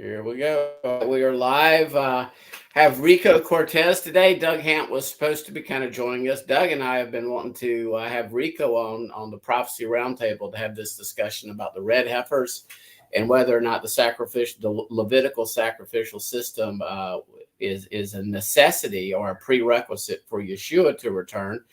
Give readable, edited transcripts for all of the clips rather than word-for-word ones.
Here we go. We are live. Have Rico Cortes today. Doug Hamp was supposed to be kind of joining us. Doug and I have been wanting to have Rico on the Prophecy Roundtable to have this discussion about the Red Heifers and whether or not the Levitical sacrificial system is a necessity or a prerequisite for Yeshua to return.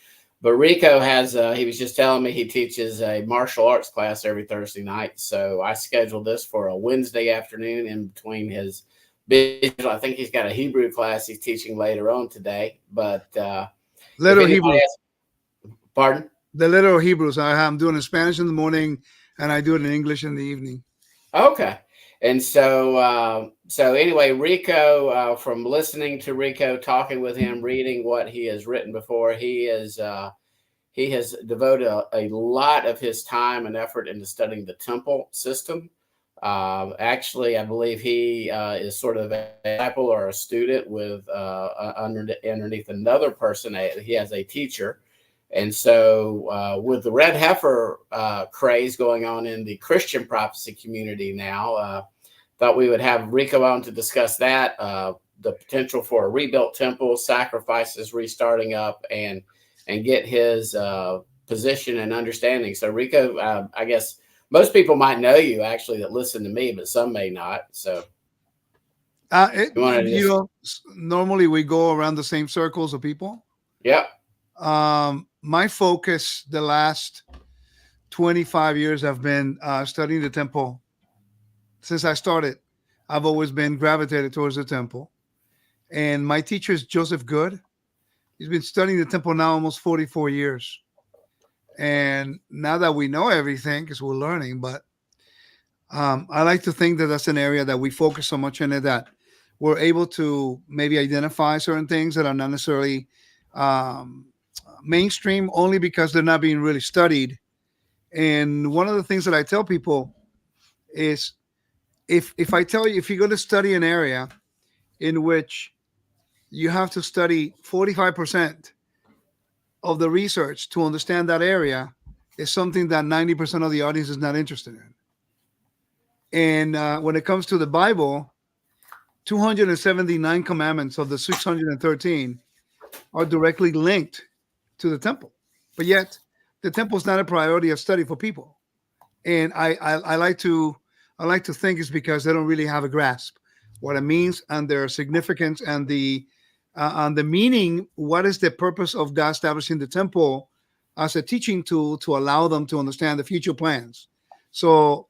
But Rico has, he was just telling me he teaches a martial arts class every Thursday night. So I scheduled this for a Wednesday afternoon in between his business. I think he's got a Hebrew class he's teaching later on today. But Little Hebrews. Pardon? The Little Hebrews. I'm doing in Spanish in the morning and I do it in English in the evening. Okay. And so anyway, Rico, from listening to Rico, talking with him, reading what he has written before, he has devoted a lot of his time and effort into studying the temple system. Actually, I believe he is sort of a disciple or a student with underneath another person. He has a teacher. And so with the Red Heifer craze going on in the Christian prophecy community now, thought we would have Rico on to discuss that, the potential for a rebuilt temple, sacrifices restarting up, and get his position and understanding. So Rico, I guess most people might know you actually that listen to me, but some may not. So normally we go around the same circles of people. Yep. My focus the last 25 years have been studying the temple. Since I started, I've always been gravitated towards the temple. And my teacher is Joseph Good. He's been studying the temple now almost 44 years. And now that we know everything, because we're learning, but I like to think that that's an area that we focus so much in it that we're able to maybe identify certain things that are not necessarily mainstream, only because they're not being really studied. And one of the things that I tell people is, if I tell you, if you're going to study an area in which you have to study 45% of the research to understand that area, is something that 90% of the audience is not interested in. And when it comes to the Bible, 279 commandments of the 613 are directly linked to the temple. But yet, the temple is not a priority of study for people. And I like to think it's because they don't really have a grasp what it means and their significance and the meaning. What is the purpose of God establishing the temple as a teaching tool to allow them to understand the future plans? So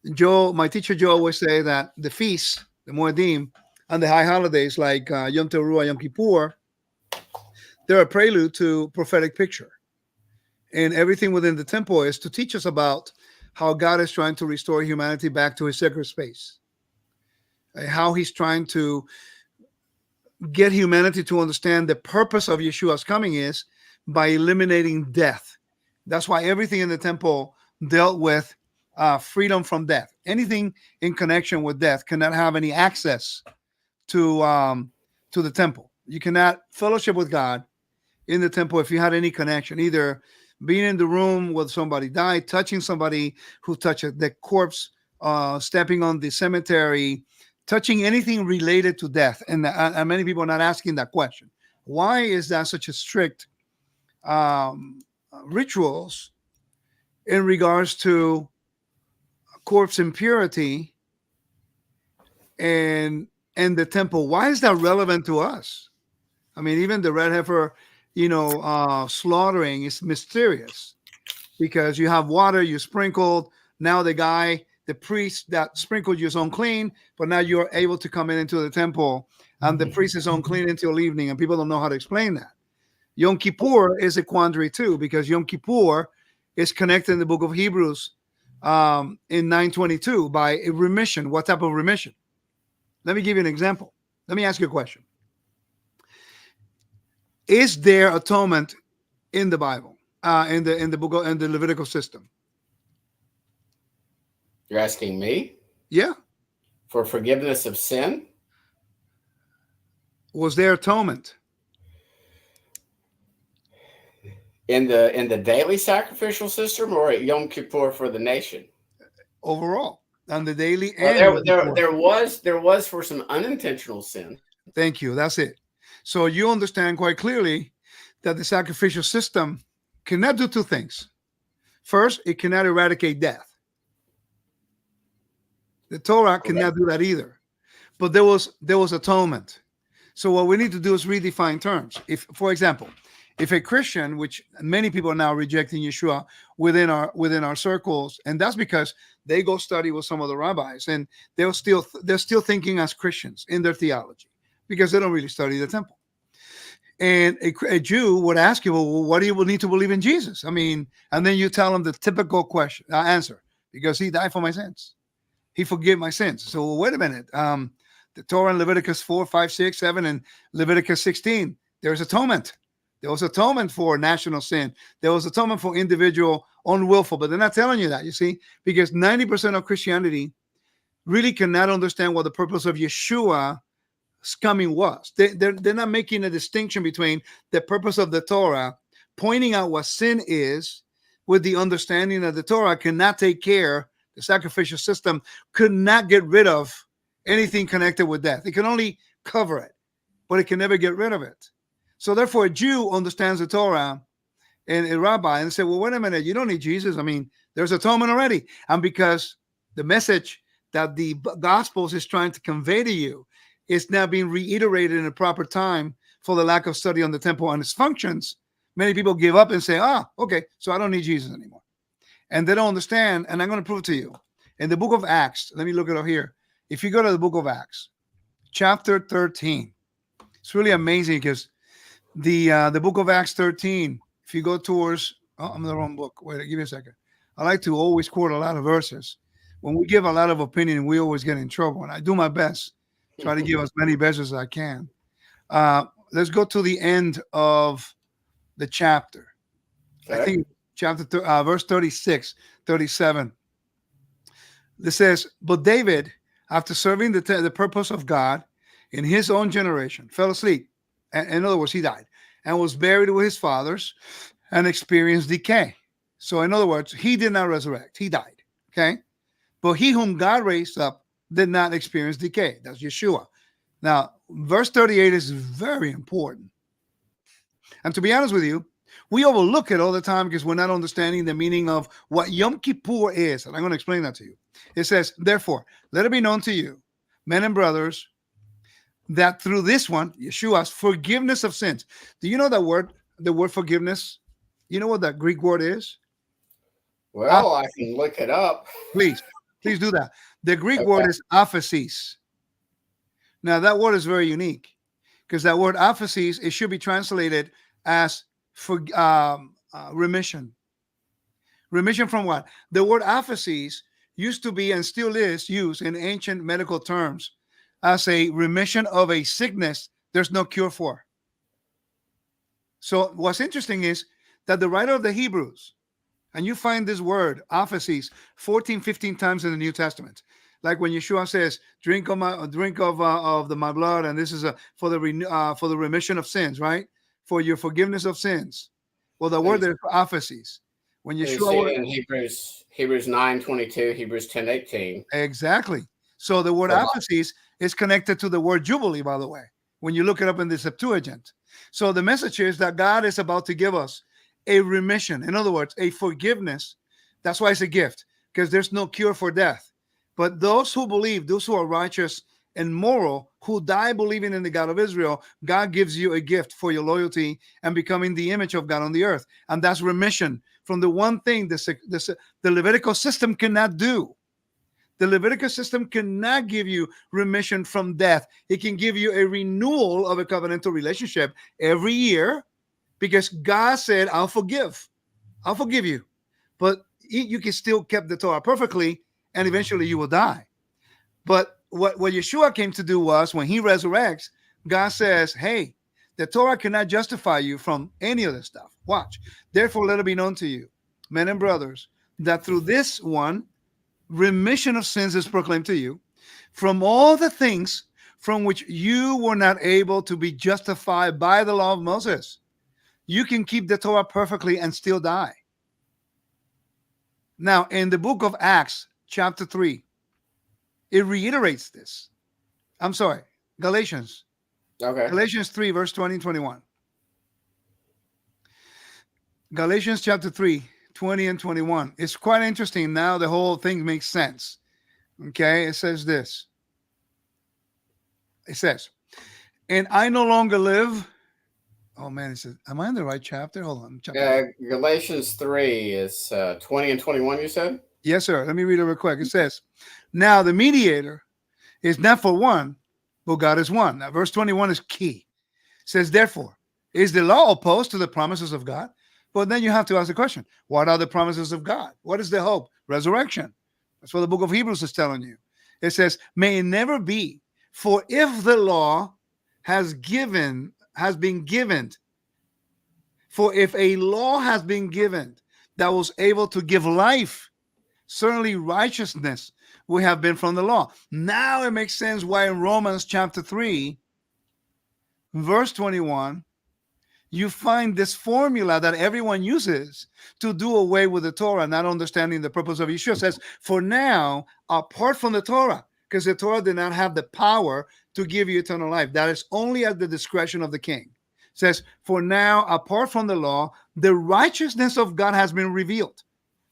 my teacher Joe always say that the feasts, the Moedim, and the high holidays like Yom Teruah, Yom Kippur, they're a prelude to prophetic picture. And everything within the temple is to teach us about how God is trying to restore humanity back to his sacred space. How he's trying to get humanity to understand the purpose of Yeshua's coming is by eliminating death. That's why everything in the temple dealt with freedom from death. Anything in connection with death cannot have any access to the temple. You cannot fellowship with God in the temple if you had any connection, either being in the room where somebody died, touching somebody who touched the corpse, stepping on the cemetery, touching anything related to death. And many people are not asking that question. Why is that such a strict rituals in regards to corpse impurity and the temple? Why is that relevant to us? I mean, even the red heifer, slaughtering is mysterious because you have water you sprinkled. Now the priest that sprinkled you is unclean, but now you're able to come into the temple and the priest is unclean until evening, and people don't know how to explain that. Yom Kippur is a quandary too, because Yom Kippur is connected in the book of Hebrews in 9:22 by a remission. What type of remission? Let me give you an example. Let me ask you a question. Is there atonement in the Bible, in the book in the Levitical system? You're asking me? Yeah. For forgiveness of sin? Was there atonement In the daily sacrificial system or at Yom Kippur for the nation? Overall. on the daily Well, and before. there was for some unintentional sin. Thank you. That's it. So you understand quite clearly that the sacrificial system cannot do two things. First, it cannot eradicate death. The Torah cannot do that either. But there was atonement. So what we need to do is redefine terms. If, for example, if a Christian, which many people are now rejecting Yeshua within our circles, and that's because they go study with some of the rabbis, and they're still thinking as Christians in their theology because they don't really study the temple. And a Jew would ask you, well, what do you need to believe in Jesus? I mean, and then you tell them the typical question, answer, because he died for my sins. He forgave my sins. So well, wait a minute. The Torah in Leviticus 4, 5, 6, 7, and Leviticus 16, there's atonement. There was atonement for national sin. There was atonement for individual unwillful, but they're not telling you that, you see, because 90% of Christianity really cannot understand what the purpose of Yeshua's coming was. They're not making a distinction between the purpose of the Torah, pointing out what sin is, with the understanding that the Torah cannot take care, the sacrificial system could not get rid of anything connected with death. It can only cover it, but it can never get rid of it. So therefore, a Jew understands the Torah and a rabbi and say, well, wait a minute, you don't need Jesus. I mean, there's atonement already. And because the message that the Gospels is trying to convey to you is now being reiterated in a proper time for the lack of study on the temple and its functions, many people give up and say, okay, so I don't need Jesus anymore. And they don't understand, and I'm going to prove it to you. In the book of Acts, let me look it up here. If you go to the book of Acts, chapter 13, it's really amazing because the book of Acts 13, if you go towards, I'm in the wrong book. Wait, give me a second. I like to always quote a lot of verses. When we give a lot of opinion, we always get in trouble, and I do my best, try to give as many verses as I can. Let's go to the end of the chapter. Okay. I think verse 36, 37. This says, but David, after serving the purpose of God in his own generation, fell asleep. In other words, he died and was buried with his fathers and experienced decay. So in other words, he did not resurrect. He died. Okay. But he whom God raised up did not experience decay. That's Yeshua. Now, verse 38 is very important. And to be honest with you, we overlook it all the time because we're not understanding the meaning of what Yom Kippur is. And I'm going to explain that to you. It says, therefore, let it be known to you, men and brothers, that through this one, Yeshua's forgiveness of sins. Do you know the word forgiveness? You know what that Greek word is? Well, I can look it up. Please do that. The Greek word is aphesis. Now, that word is very unique because that word aphesis, it should be translated as for remission. Remission from what? The word aphesis used to be and still is used in ancient medical terms as a remission of a sickness there's no cure for. So what's interesting is that the writer of the Hebrews, and you find this word, aphesis, 14, 15 times in the New Testament. Like when Yeshua says, drink of my blood, and this is for the remission of sins, right? For your forgiveness of sins. Well, the word there is aphesis. When Yeshua in Hebrews 9:22, Hebrews 10:18. Exactly. So the word aphesis is connected to the word Jubilee, by the way, when you look it up in the Septuagint. So the message is that God is about to give us a remission. In other words, a forgiveness. That's why it's a gift, because there's no cure for death. But those who believe, those who are righteous and moral, who die believing in the God of Israel, God gives you a gift for your loyalty and becoming the image of God on the earth. And that's remission from the one thing the Levitical system cannot do. The Levitical system cannot give you remission from death. It can give you a renewal of a covenantal relationship every year because God said, I'll forgive you. But you can still keep the Torah perfectly and eventually you will die. But what Yeshua came to do was when he resurrects, God says, hey, the Torah cannot justify you from any of this stuff. Watch. Therefore, let it be known to you, men and brothers, that through this one, remission of sins is proclaimed to you from all the things from which you were not able to be justified by the law of Moses. You can keep the Torah perfectly and still die. Now, in the book of Acts, chapter 3, it reiterates this. I'm sorry, Galatians. Okay. Galatians 3, verse 20 and 21. Galatians chapter 3, 20 and 21. It's quite interesting. Now the whole thing makes sense. Okay, it says this. It says, and I no longer live. Oh man, it says, am I in the right chapter? Hold on. Galatians 3 is 20 and 21, you said? Yes, sir. Let me read it real quick. It says, now the mediator is not for one, but God is one. Now, verse 21 is key. It says, therefore, is the law opposed to the promises of God? But then you have to ask the question, what are the promises of God? What is the hope? Resurrection. That's what the book of Hebrews is telling you. It says, may it never be, for if the law has been given, for if a law has been given that was able to give life, certainly righteousness will have been from the law. Now it makes sense why in Romans chapter 3, verse 21, you find this formula that everyone uses to do away with the Torah, not understanding the purpose of Yeshua. It says, for now, apart from the Torah, because the Torah did not have the power to give you eternal life. That is only at the discretion of the king. It says, for now, apart from the law, the righteousness of God has been revealed,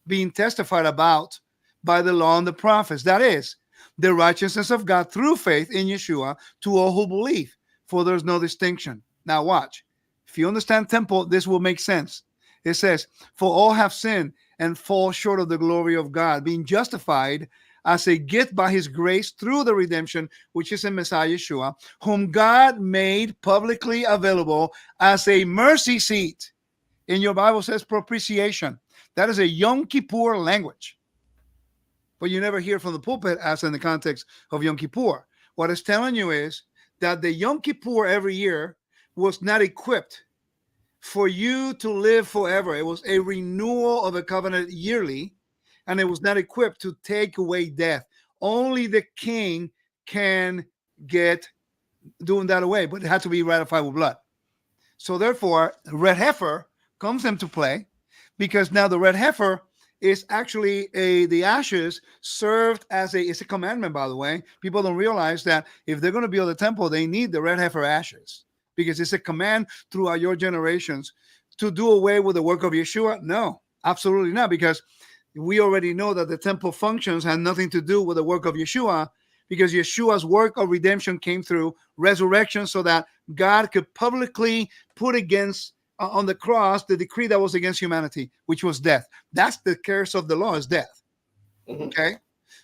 being testified about by the law and the prophets. That is, the righteousness of God through faith in Yeshua to all who believe, for there's no distinction. Now watch. If you understand temple, this will make sense. It says, for all have sinned and fall short of the glory of God, being justified as a gift by his grace through the redemption, which is in Messiah Yeshua, whom God made publicly available as a mercy seat. In your Bible says propitiation. That is a Yom Kippur language. But you never hear from the pulpit as in the context of Yom Kippur. What it's telling you is that the Yom Kippur every year was not equipped for you to live forever. It was a renewal of a covenant yearly, and it was not equipped to take away death. Only the king can get doing that away, but it had to be ratified with blood. So therefore, red heifer comes into play, because now the red heifer is actually the ashes served as it's a commandment, by the way. People don't realize that if they're going to build a temple, they need the red heifer ashes, because it's a command throughout your generations to do away with the work of Yeshua. No, absolutely not, because we already know that the temple functions had nothing to do with the work of Yeshua, because Yeshua's work of redemption came through resurrection, so that God could publicly put against on the cross the decree that was against humanity, which was death. That's the curse of the law, is death. Mm-hmm. Okay.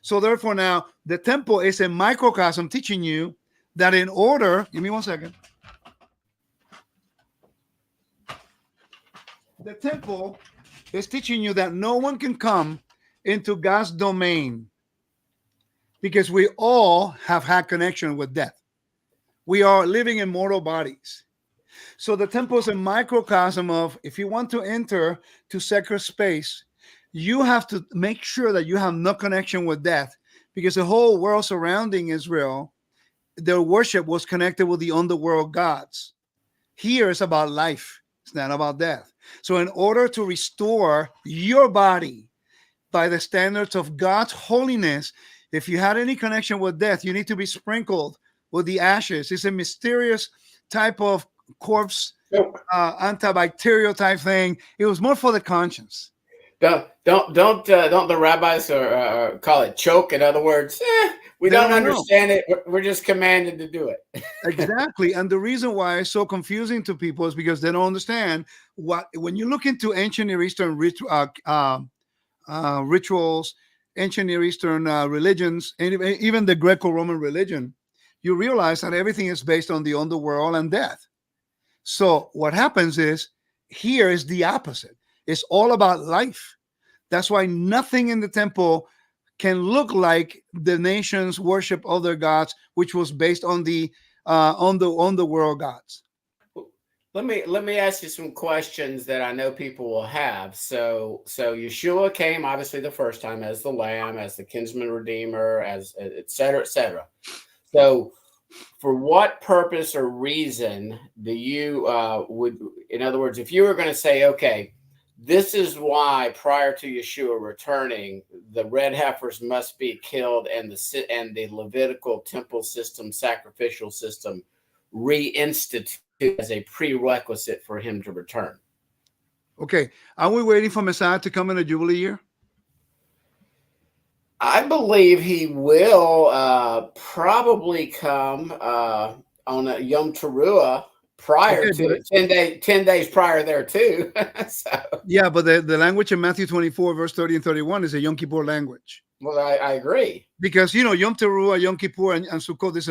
So therefore now the temple is a microcosm teaching you that in order, give me 1 second. The temple is teaching you that no one can come into God's domain, because we all have had connection with death. We are living in mortal bodies. So the temple is a microcosm of, if you want to enter to sacred space, you have to make sure that you have no connection with death, because the whole world surrounding Israel, their worship was connected with the underworld gods. Here it's about life. It's not about death. So in order to restore your body by the standards of God's holiness, if you had any connection with death, you need to be sprinkled with the ashes. It's a mysterious type of corpse, antibacterial type thing. It was more for the conscience. Don't the rabbis call it choke? In other words, we don't understand it. We're just commanded to do it. Exactly. And the reason why it's so confusing to people is because they don't understand when you look into ancient Near Eastern rituals, ancient Near Eastern religions, and even the Greco-Roman religion, you realize that everything is based on the underworld and death. So what happens is, here is the opposite. It's all about life. That's why nothing in the temple can look like the nations worship other gods, which was based on the world gods. Let me ask you some questions that I know people will have. So Yeshua came obviously the first time as the Lamb, as the kinsman redeemer, as et cetera, et cetera. So for what purpose or reason do you in other words, if you were going to say, okay, This is why, prior to Yeshua returning, the red heifers must be killed, and the Levitical temple system, sacrificial system, reinstituted as a prerequisite for him to return. Okay, are we waiting for Messiah to come in a Jubilee year? I believe he will probably come on a Yom Teruah prior to 10 days prior there too. So, yeah, but the language in Matthew 24, verse 30 and 31 is a Yom Kippur language. Well, I agree. Because, Yom Teruah, Yom Kippur, and Sukkot is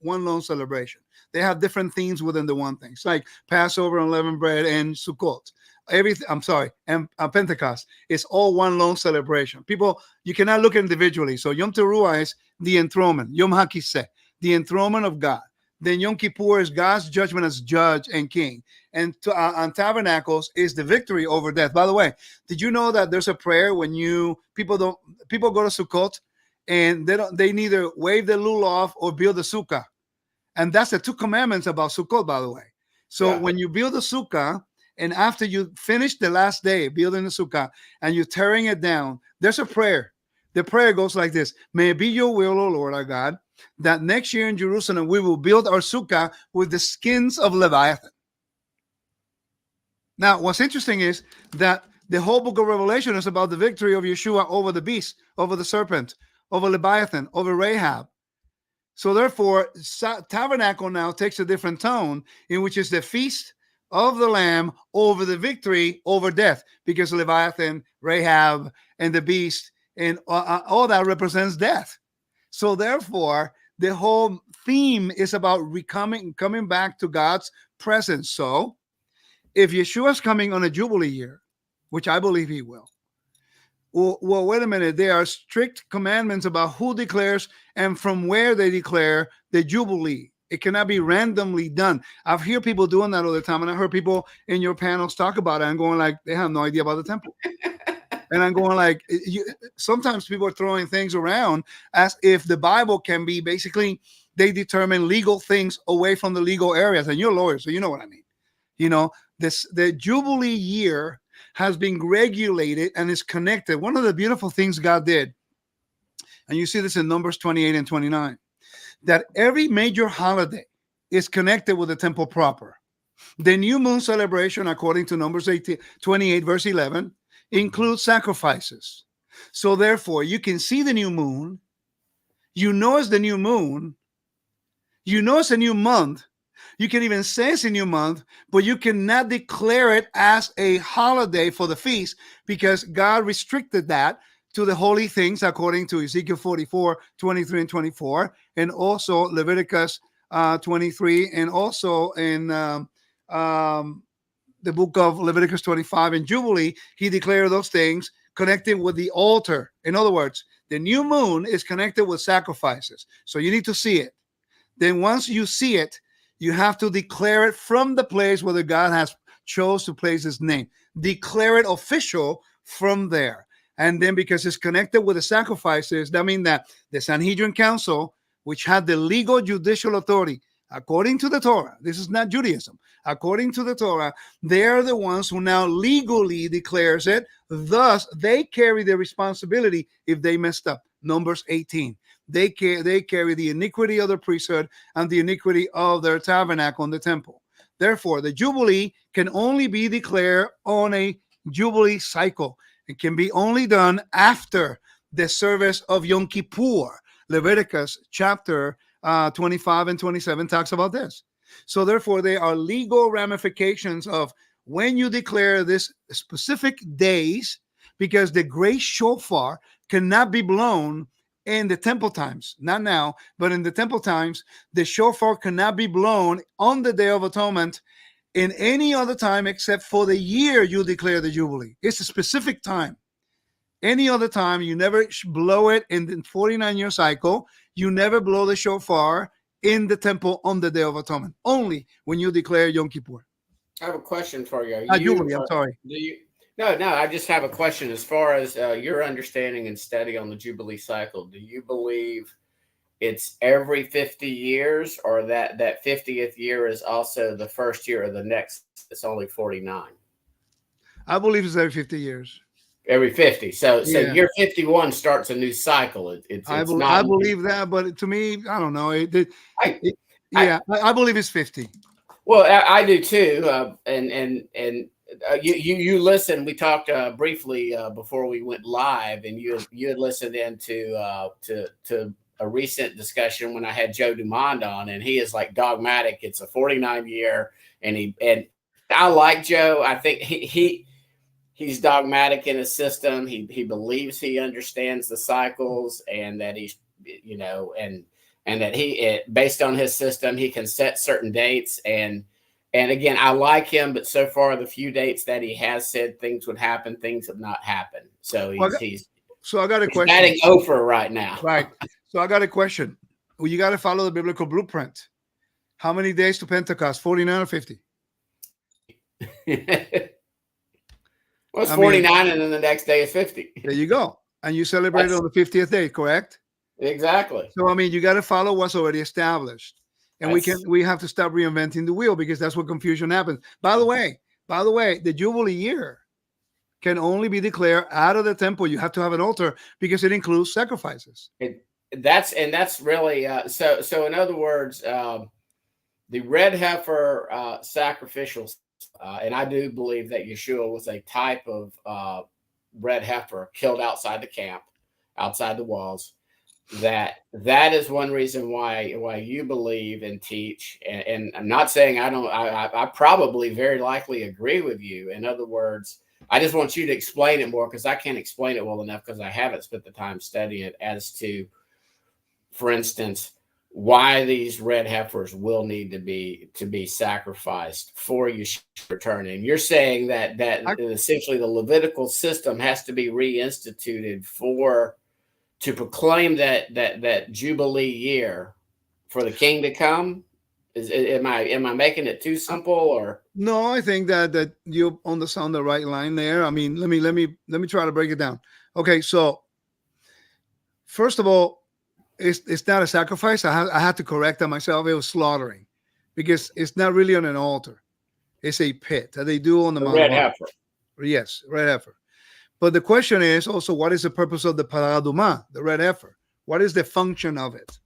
one long celebration. They have different themes within the one thing. It's like Passover, unleavened bread, and Sukkot. And Pentecost. It's all one long celebration. People, you cannot look individually. So Yom Teruah is the enthronement. Yom HaKiseh, the enthronement of God. Then Yom Kippur is God's judgment as judge and king. And on Tabernacles is the victory over death. By the way, did you know that there's a prayer when people go to Sukkot and they neither wave the lulav or build the sukkah? And that's the two commandments about Sukkot, by the way. So when you build the sukkah, and after you finish the last day building the sukkah and you're tearing it down, there's a prayer. The prayer goes like this: may it be your will, O Lord our God, that next year in Jerusalem we will build our sukkah with the skins of Leviathan. Now, what's interesting is that the whole book of Revelation is about the victory of Yeshua over the beast, over the serpent, over Leviathan, over Rahab. So therefore, Tabernacle now takes a different tone, in which is the feast of the Lamb over the victory over death, because Leviathan, Rahab, and the beast, and all that represents death. So therefore, the whole theme is about coming back to God's presence. So if Yeshua's coming on a Jubilee year, which I believe he will, well, wait a minute. There are strict commandments about who declares and from where they declare the Jubilee. It cannot be randomly done. I've heard people doing that all the time, and I heard people in your panels talk about it and going like, they have no idea about the temple. And I'm going like, sometimes people are throwing things around as if the Bible can be basically, they determine legal things away from the legal areas. And you're a lawyer, so you know what I mean. The Jubilee year has been regulated and is connected. One of the beautiful things God did, and you see this in Numbers 28 and 29, that every major holiday is connected with the temple proper. The new moon celebration, according to Numbers 28, verse 11, includes sacrifices. So therefore, you can see the new moon. You know it's the new moon. You know it's a new month. You can even say it's a new month, but you cannot declare it as a holiday for the feast, because God restricted that to the holy things according to Ezekiel 44, 23 and 24, and also Leviticus 23, and also in the book of Leviticus 25 and Jubilee, he declared those things connected with the altar. In other words, the new moon is connected with sacrifices. So you need to see it. Then once you see it, you have to declare it from the place where God has chose to place his name. Declare it official from there. And then because it's connected with the sacrifices, that means that the Sanhedrin Council, which had the legal judicial authority, according to the Torah, this is not Judaism, according to the Torah, they are the ones who now legally declares it. Thus, they carry the responsibility if they messed up. Numbers 18. They carry the iniquity of the priesthood and the iniquity of their tabernacle in the temple. Therefore, the Jubilee can only be declared on a Jubilee cycle. It can be only done after the service of Yom Kippur. Leviticus chapter 25 and 27 talks about this. So therefore, there are legal ramifications of when you declare this specific days, because the great shofar cannot be blown in the temple times, not now, but in the temple times, the shofar cannot be blown on the Day of Atonement in any other time except for the year you declare the Jubilee. It's a specific time. Any other time, you never blow it in the 49-year cycle. You never blow the shofar in the temple on the Day of Atonement, only when you declare Yom Kippur. I have a question for you. Jubilee, I'm sorry. No, I just have a question as far as your understanding and study on the Jubilee cycle. Do you believe it's every 50 years, or that 50th year is also the first year of the next? It's only 49. I believe it's every 50 years. Every 50. So Yeah. year 51 starts a new cycle. It's not. I believe that, but to me, I don't know. I, Yeah, I believe it's 50. Well, I do too. You listen. We talked briefly before we went live, and you had listened into to a recent discussion when I had Joe Dumond on, and he is like dogmatic. It's a 49 year, and I like Joe. I think he's dogmatic in his system. He believes he understands the cycles, and that he's and that he based on his system he can set certain dates, and again, I like him, but so far the few dates that he has said things would happen, things have not happened. So so I got a question. Batting over right now. Right. So I got a question. Well, you got to follow the biblical blueprint. How many days to Pentecost? 49 or 50? Well, it's 49, and then the next day is 50. There you go. And you celebrate it on the 50th day, correct? Exactly. So you got to follow what's already established. And we have to stop reinventing the wheel, because that's what confusion happens. By the way, the Jubilee year can only be declared out of the temple. You have to have an altar because it includes sacrifices. That's really so. In other words, the red heifer sacrificial, and I do believe that Yeshua was a type of red heifer killed outside the camp, outside the walls. That is one reason why you believe and teach, and I'm not saying I don't. I probably very likely agree with you. In other words, I just want you to explain it more, because I can't explain it well enough, because I haven't spent the time studying it, as to, for instance, why these red heifers will need to be sacrificed for Yeshua's return. And you're saying that essentially the Levitical system has to be reinstituted to proclaim that Jubilee year for the King to come. Am I making it too simple, or? No, I think that you're on the right line there. I mean, let me try to break it down. Okay, so first of all, it's not a sacrifice. I had to correct that myself. It was slaughtering, because it's not really on an altar. It's a pit that they do on the red heifer. Yes, red heifer. But the question is also, what is the purpose of the paraduma, the red heifer? What is the function of it?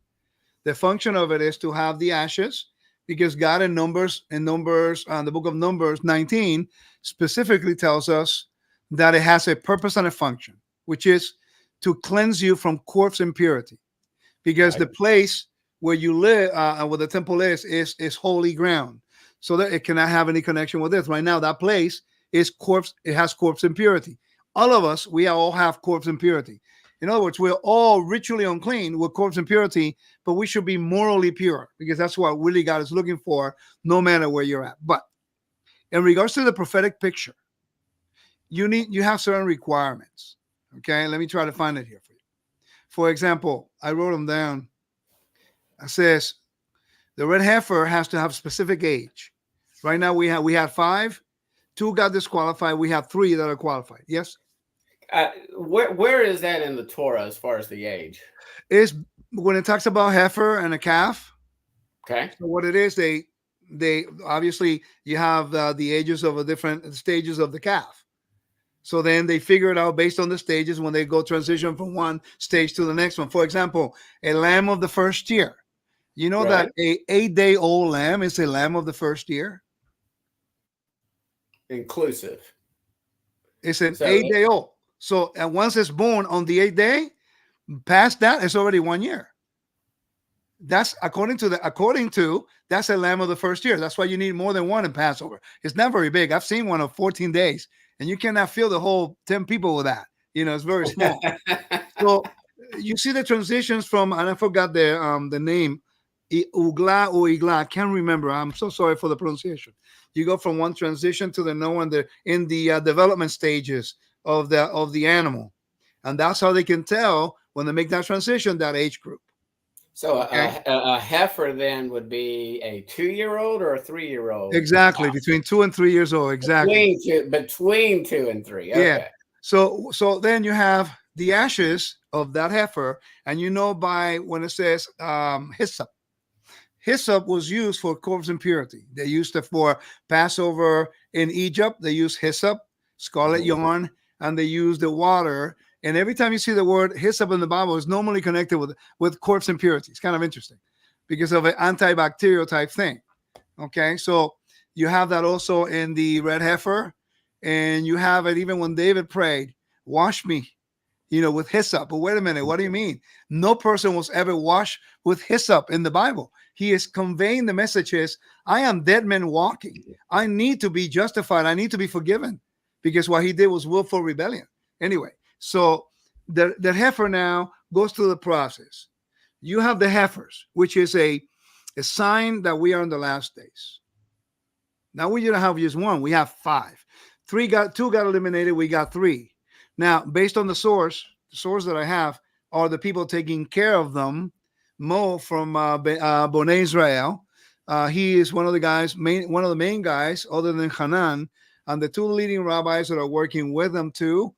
The function of it is to have the ashes, because God in Numbers, the book of Numbers 19, specifically tells us that it has a purpose and a function, which is to cleanse you from corpse impurity. Because the place where you live, where the temple is holy ground, so that it cannot have any connection with this. Right now, that place is corpse. It has corpse impurity. All of us, we all have corpse impurity. In other words, we're all ritually unclean with corpse impurity, but we should be morally pure, because that's what really God is looking for, no matter where you're at. But in regards to the prophetic picture, you have certain requirements. Okay, let me try to find it here for you. For example, I wrote them down. It says the red heifer has to have specific age. Right now we had 5, 2 got disqualified. We have 3 that are qualified. Yes. Where is that in the Torah as far as the age? Is when it talks about heifer and a calf. Okay. So what it is, they obviously you have the ages of the different stages of the calf. So then they figure it out based on the stages when they go transition from one stage to the next one. For example, a lamb of the first year. You know that a 8-day-old lamb is a lamb of the first year. Inclusive. It's an 8-day-old. So and once it's born on the 8th day, past that, it's already 1 year. That's according to that's a lamb of the first year. That's why you need more than one in Passover. It's not very big. I've seen one of 14 days, and you cannot fill the whole 10 people with that. It's very small. So you see the transitions from, and I forgot the name, Ugla or Igla. I can't remember. I'm so sorry for the pronunciation. You go from one transition to the no one in the development stages of the animal, and that's how they can tell when they make that transition, that age group. So a heifer then would be a 2-year-old or a 3-year-old? Exactly, between 2 and 3 years old. Exactly, between 2 and 3. Okay. Yeah. So then you have the ashes of that heifer, and by when it says hyssop. Hyssop was used for corpse impurity. They used it for Passover in Egypt. They used hyssop. scarlet yarn, and they use the water. And every time you see the word hyssop in the Bible, it's normally connected with corpse impurity. It's kind of interesting because of an antibacterial type thing. Okay, so you have that also in the red heifer, and you have it even when David prayed, wash me, with hyssop. But wait a minute, what do you mean? No person was ever washed with hyssop in the Bible. He is conveying the messages, I am dead man walking. I need to be justified. I need to be forgiven because what he did was willful rebellion. Anyway, so the heifer now goes through the process. You have the heifers, which is a sign that we are in the last days. Now we don't have just one, we have 5. 2 got eliminated, we got 3. Now, based on the source that I have are the people taking care of them. Mo from Bonei Israel. He is one of the main guys, other than Hanan, and the 2 leading rabbis that are working with them too.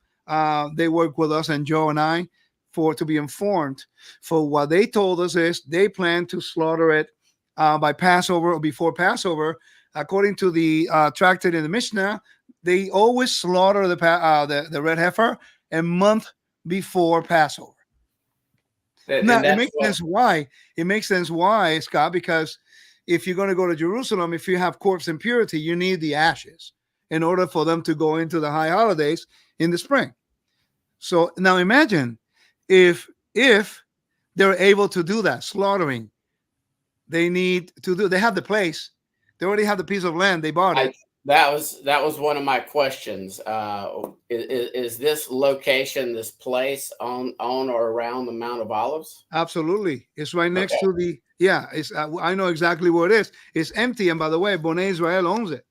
They work with us and Joe and I to be informed. For what they told us is they plan to slaughter it by Passover or before Passover. According to the tractate in the Mishnah, they always slaughter the red heifer a month before Passover. Now, it makes sense why. It makes sense why, Scott, because if you're going to go to Jerusalem, if you have corpse impurity, you need the ashes in order for them to go into the high holidays in the spring. So now imagine if they're able to do that, slaughtering, they have the place. They already have the piece of land. They bought it. That was one of my questions. Is this location, this place on or around the Mount of Olives? Absolutely. It's right next to the, it's I know exactly where it is. It's empty. And by the way, Bonei Israel owns it.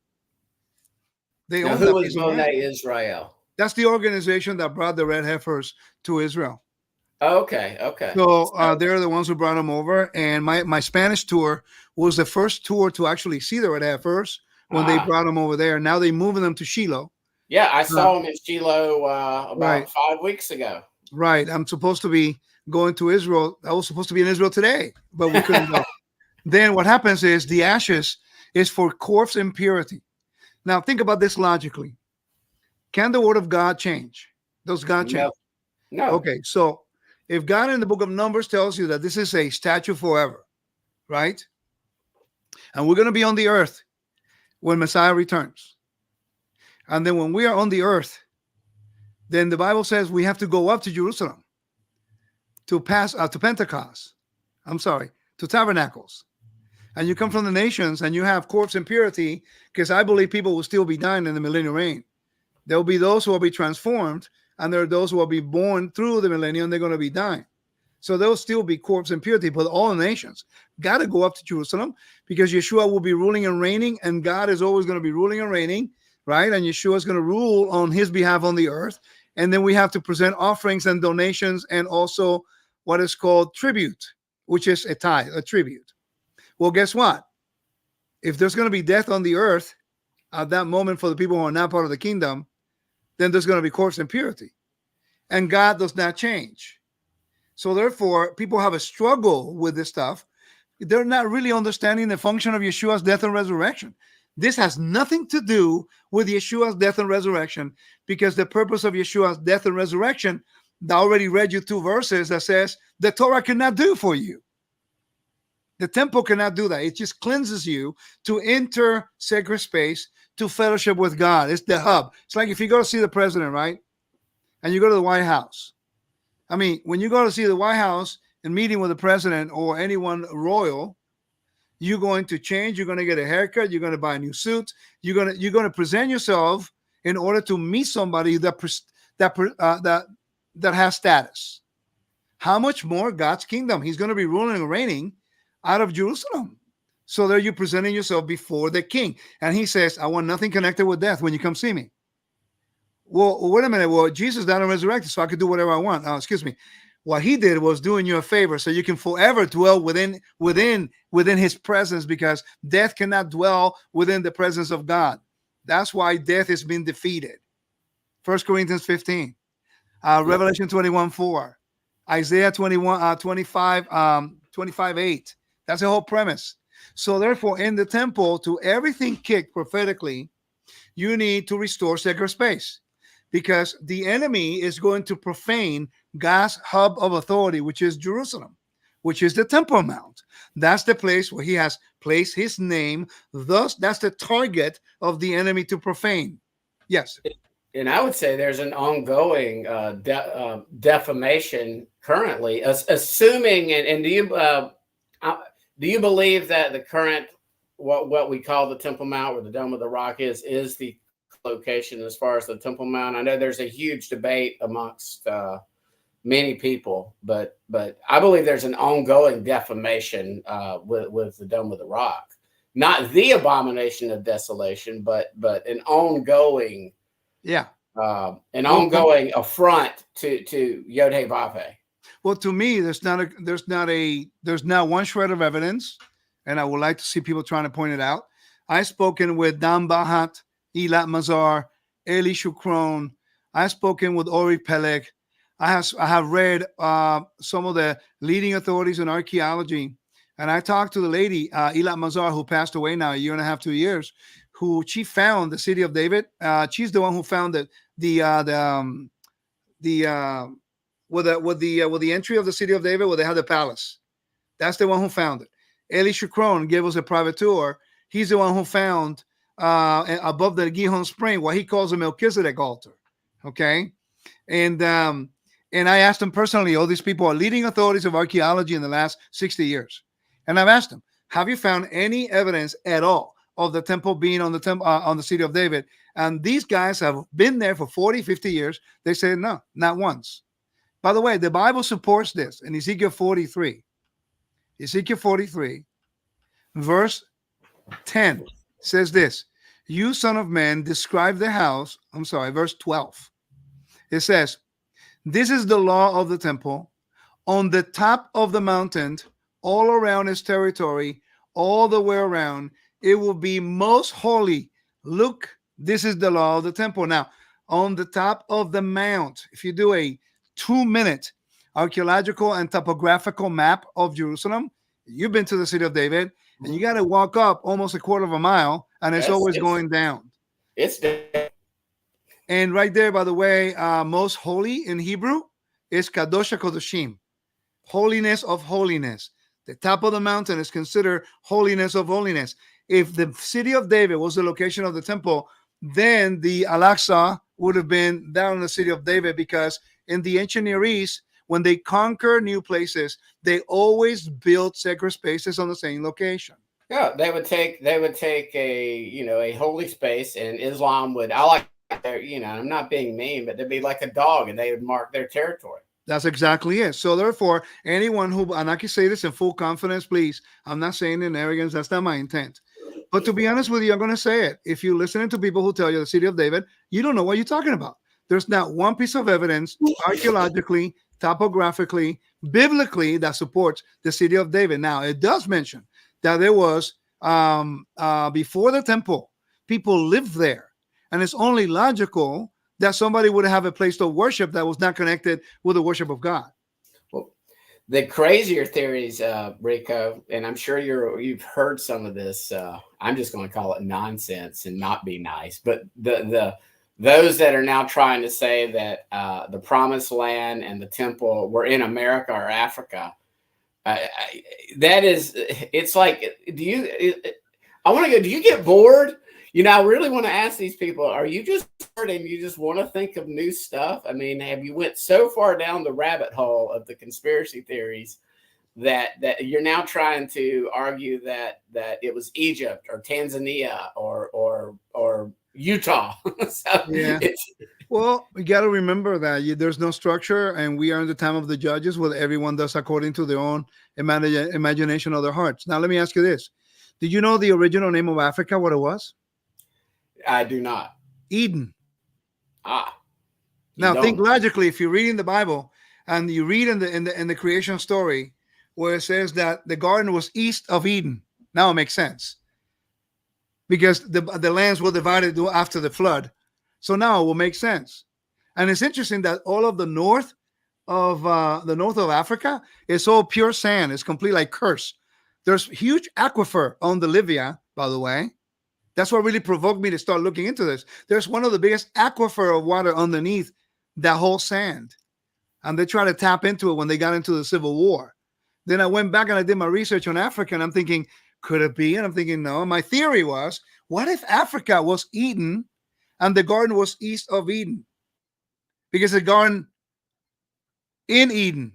They own that piece of land. Bonei Israel? That's the organization that brought the red heifers to Israel. Okay. So they're the ones who brought them over. And my Spanish tour was the first tour to actually see the red heifers when they brought them over there. Now they're moving them to Shiloh. Yeah, I saw them in Shiloh about 5 weeks ago. Right. I'm supposed to be going to Israel. I was supposed to be in Israel today, but we couldn't go. Then what happens is the ashes is for corpse impurity. Now think about this logically. Can the word of God change? Does God change? No. Okay, so if God in the book of Numbers tells you that this is a statute forever, right? And we're going to be on the earth when Messiah returns. And then when we are on the earth, then the Bible says we have to go up to Jerusalem to Pentecost. To tabernacles. And you come from the nations and you have corpse impurity, because I believe people will still be dying in the millennial reign. There will be those who will be transformed, and there are those who will be born through the millennium. They're going to be dying. So there will still be corpse impurity, but all the nations got to go up to Jerusalem, because Yeshua will be ruling and reigning, and God is always going to be ruling and reigning, right? And Yeshua is going to rule on his behalf on the earth. And then we have to present offerings and donations, and also what is called tribute, which is a tithe, a tribute. Well, guess what? If there's going to be death on the earth at that moment for the people who are not part of the kingdom, then there's going to be corpse impurity. And God does not change. So therefore, people have a struggle with this stuff. They're not really understanding the function of Yeshua's death and resurrection. This has nothing to do with Yeshua's death and resurrection, because the purpose of Yeshua's death and resurrection, I already read you 2 verses that says the Torah cannot do for you. The temple cannot do that. It just cleanses you to enter sacred space, to fellowship with God. It's the hub. It's like if you go to see the president, right? And you go to the White House. I mean, when you go to see the White House and meeting with the president or anyone royal, you're going to change. You're going to get a haircut. You're going to buy a new suit. You're going to present yourself in order to meet somebody that has status. How much more God's kingdom? He's going to be ruling and reigning out of Jerusalem. So there you're presenting yourself before the king. And he says, I want nothing connected with death when you come see me. Well, wait a minute. Well, Jesus died and resurrected, so I could do whatever I want. Excuse me. What he did was doing you a favor, so you can forever dwell within his presence, because death cannot dwell within the presence of God. That's why death has been defeated. 1 Corinthians 15, Revelation 21:4, Isaiah 25:8. That's the whole premise. So therefore, in the temple, to everything kicked prophetically, you need to restore sacred space. because the enemy is going to profane God's hub of authority, which is Jerusalem, which is the Temple Mount. That's the place where he has placed his name. Thus, that's the target of the enemy to profane. Yes. And I would say there's an ongoing defamation currently, assuming, and do you believe that the current, what we call the Temple Mount or the Dome of the Rock is the location as far as the Temple Mount? I know there's a huge debate amongst many people, but I believe there's an ongoing defamation with the Dome of the Rock. Not the abomination of desolation, but an ongoing ongoing affront to Yod He Vav He. Well, to me, there's not one shred of evidence, and I would like to see people trying to point it out. I've spoken with Dan Bahat, Eilat Mazar, Eli Shukron. I've spoken with Ori Peleg. I have read some of the leading authorities in archaeology, and I talked to the lady Eilat Mazar, who passed away now 1.5 to 2 years, who she found the city of David. She's the one who found the entry of the city of David, where they had the palace. That's the one who found it. Eli Shukron gave us a private tour. He's the one who found above the Gihon Spring what he calls a Melchizedek altar. Okay, and I asked him personally. All these people are leading authorities of archaeology in the last 60 years, and I've asked them, have you found any evidence at all of the temple being on the city of David? And these guys have been there for 40, 50 years. They say no, not once. By the way, the Bible supports this in Ezekiel 43. Ezekiel 43, verse 10 says this: you son of man, describe the house. I'm sorry, verse 12. It says, this is the law of the temple on the top of the mountain, all around its territory, all the way around. It will be most holy. Look, this is the law of the temple. Now, on the top of the mount, if you do a 2-minute archaeological and topographical map of Jerusalem, you've been to the city of David, and you got to walk up almost 1/4 mile, and it's always going down. It's there. And right there, by the way, most holy in Hebrew is Kadosh HaKadoshim, holiness of holiness. The top of the mountain is considered holiness of holiness. If the city of David was the location of the temple, then the Al-Aqsa would have been down in the city of David, because in the ancient Near East, when they conquer new places, they always build sacred spaces on the same location. Yeah, they would take a holy space, and Islam would, I'm not being mean, but they'd be like a dog, and they would mark their territory. That's exactly it. So therefore, anyone who, and I can say this in full confidence, please, I'm not saying in arrogance, that's not my intent. But to be honest with you, I'm going to say it. If you're listening to people who tell you the city of David, you don't know what you're talking about. There's not one piece of evidence, archaeologically, topographically, biblically, that supports the city of David. Now, it does mention that there was, before the temple, people lived there. And it's only logical that somebody would have a place to worship that was not connected with the worship of God. Well, the crazier theories, Rico, and I'm sure you've heard some of this. I'm just going to call it nonsense and not be nice. But those that are now trying to say that the Promised Land and the temple were in America or Africa, it's like, do you get bored? I really want to ask these people, are you just bored and you just want to think of new stuff? I mean, have you went so far down the rabbit hole of the conspiracy theories that you're now trying to argue that it was Egypt or Tanzania or Utah? Well, we got to remember that there's no structure, and we are in the time of the judges, where everyone does according to their own imagination of their hearts. Now, let me ask you this. Did you know the original name of Africa, what it was? I do not. Eden. Now think logically. If you're reading the Bible and you read in the creation story where it says that the garden was east of Eden, now it makes sense, because the lands were divided after the flood. So now it will make sense. And it's interesting that all of the north of Africa is all pure sand. It's completely like cursed. There's huge aquifer on the Libya, by the way. That's what really provoked me to start looking into this. There's one of the biggest aquifer of water underneath that whole sand. And they tried to tap into it when they got into the Civil War. Then I went back and I did my research on Africa, and I'm thinking, could it be? And I'm thinking, no. My theory was, what if Africa was Eden and the garden was east of Eden? Because the garden in Eden,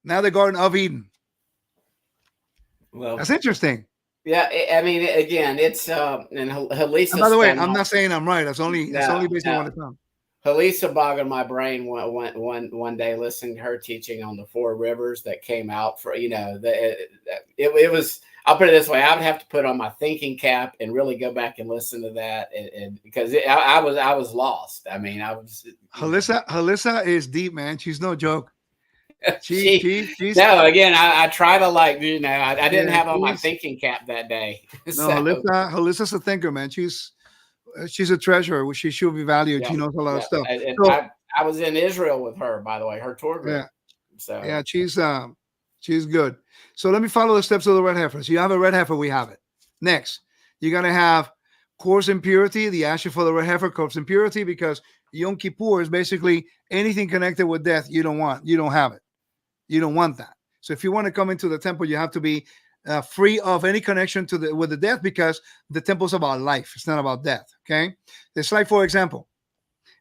now the Garden of Eden. Well, that's interesting. Yeah, I mean, again, it's and Halisa. And by the way, I'm not saying I'm right. That's only based on what I found. Halisa bogged my brain one day listening to her teaching on the four rivers that came out for, it was, I'll put it this way, I would have to put on my thinking cap and really go back and listen to that, and because I was lost. I mean, I was. Halisa is deep, man. She's no joke. She's no. Again, I try to I didn't have on my thinking cap that day. No, so. Halisa's a thinker, man. She's a treasure. She should be valued. She knows a lot of stuff. And I was in Israel with her, by the way, her tour group. Yeah. So yeah, she's good. So let me follow the steps of the red heifer. So you have a red heifer, we have it. Next, you're gonna have coarse impurity, the ashes for the red heifer, coarse impurity, because Yom Kippur is basically anything connected with death you don't want. You don't have it. You don't want that. So if you want to come into the temple, you have to be free of any connection with the death, because the temple is about life. It's not about death. Okay. It's like, for example,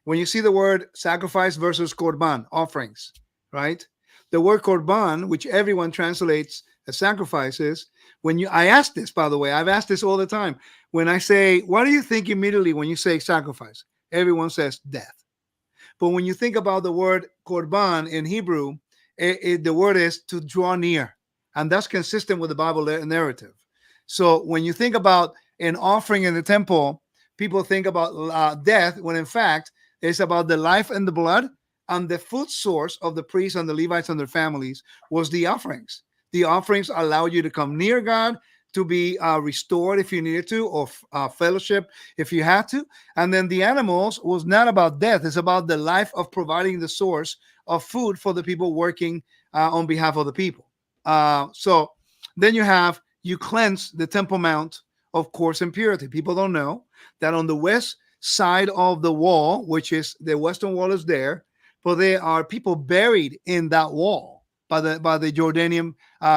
when you see the word sacrifice versus korban, offerings, right? The word korban, which everyone translates as sacrifices, I ask this, by the way, I've asked this all the time. When I say, what do you think immediately when you say sacrifice? Everyone says death. But when you think about the word korban in Hebrew, the word is to draw near. And that's consistent with the Bible narrative. So when you think about an offering in the temple, people think about death, when in fact, it's about the life and the blood, and the food source of the priests and the Levites and their families was the offerings. The offerings allow you to come near God, to be restored if you needed to, or fellowship if you had to. And then the animals was not about death. It's about the life of providing the source of food for the people working on behalf of the people. So then you cleanse the Temple Mount of coarse impurity. People don't know that on the west side of the wall, which is the western wall is there, but there are people buried in that wall by the Jordanian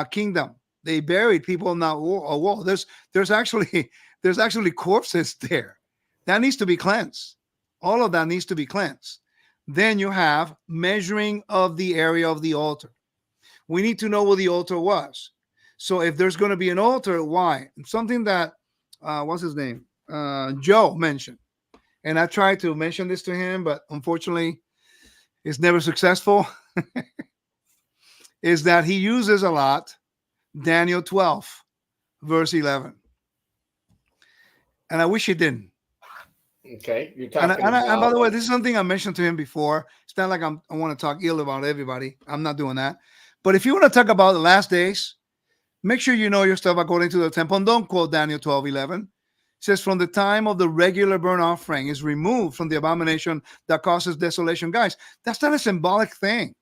kingdom. They buried people in that wall. There's actually corpses there. That needs to be cleansed. All of that needs to be cleansed. Then you have measuring of the area of the altar. We need to know what the altar was. So if there's going to be an altar, why? Something that what's his name? Joe mentioned. And I tried to mention this to him, but unfortunately, it's never successful. Is that he uses a lot Daniel 12, verse 11. And I wish he didn't. Okay. You're talking and by the way, this is something I mentioned to him before. It's not like I want to talk ill about everybody. I'm not doing that. But if you want to talk about the last days, make sure you know your stuff according to the temple. And don't quote Daniel 12, 11. It says, from the time of the regular burnt offering is removed from the abomination that causes desolation. Guys, that's not a symbolic thing.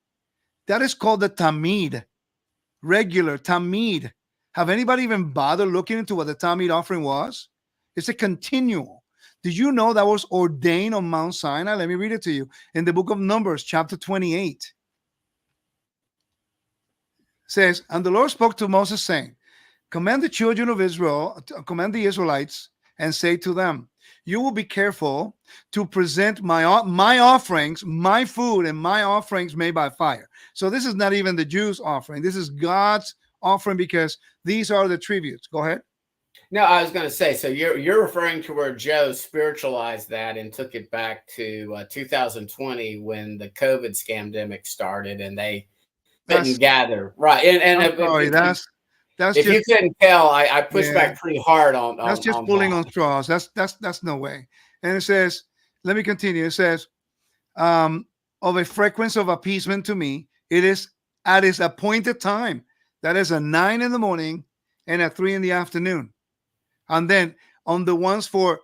That is called the tamid. Regular tamid. Have anybody even bothered looking into what the tamid offering was? It's a continual. Did you know that was ordained on Mount Sinai? Let me read it to you. In the book of Numbers, chapter 28. It says, and the Lord spoke to Moses, saying, command the children of Israel, command the Israelites, and say to them, you will be careful to present my offerings, my food, and my offerings made by fire. So this is not even the Jews' offering. This is God's offering, because these are the tributes. Go ahead. No, I was going to say, so you're referring to where Joe spiritualized that and took it back to 2020 when the COVID scamdemic started and they didn't gather. Right. And sorry, that's if you couldn't tell, I pushed back pretty hard on that's just pulling on straws. That's no way. And it says, let me continue. It says, of a frequency of appeasement to me, it is at its appointed time. That is at 9 in the morning and at 3 in the afternoon. And then on the ones for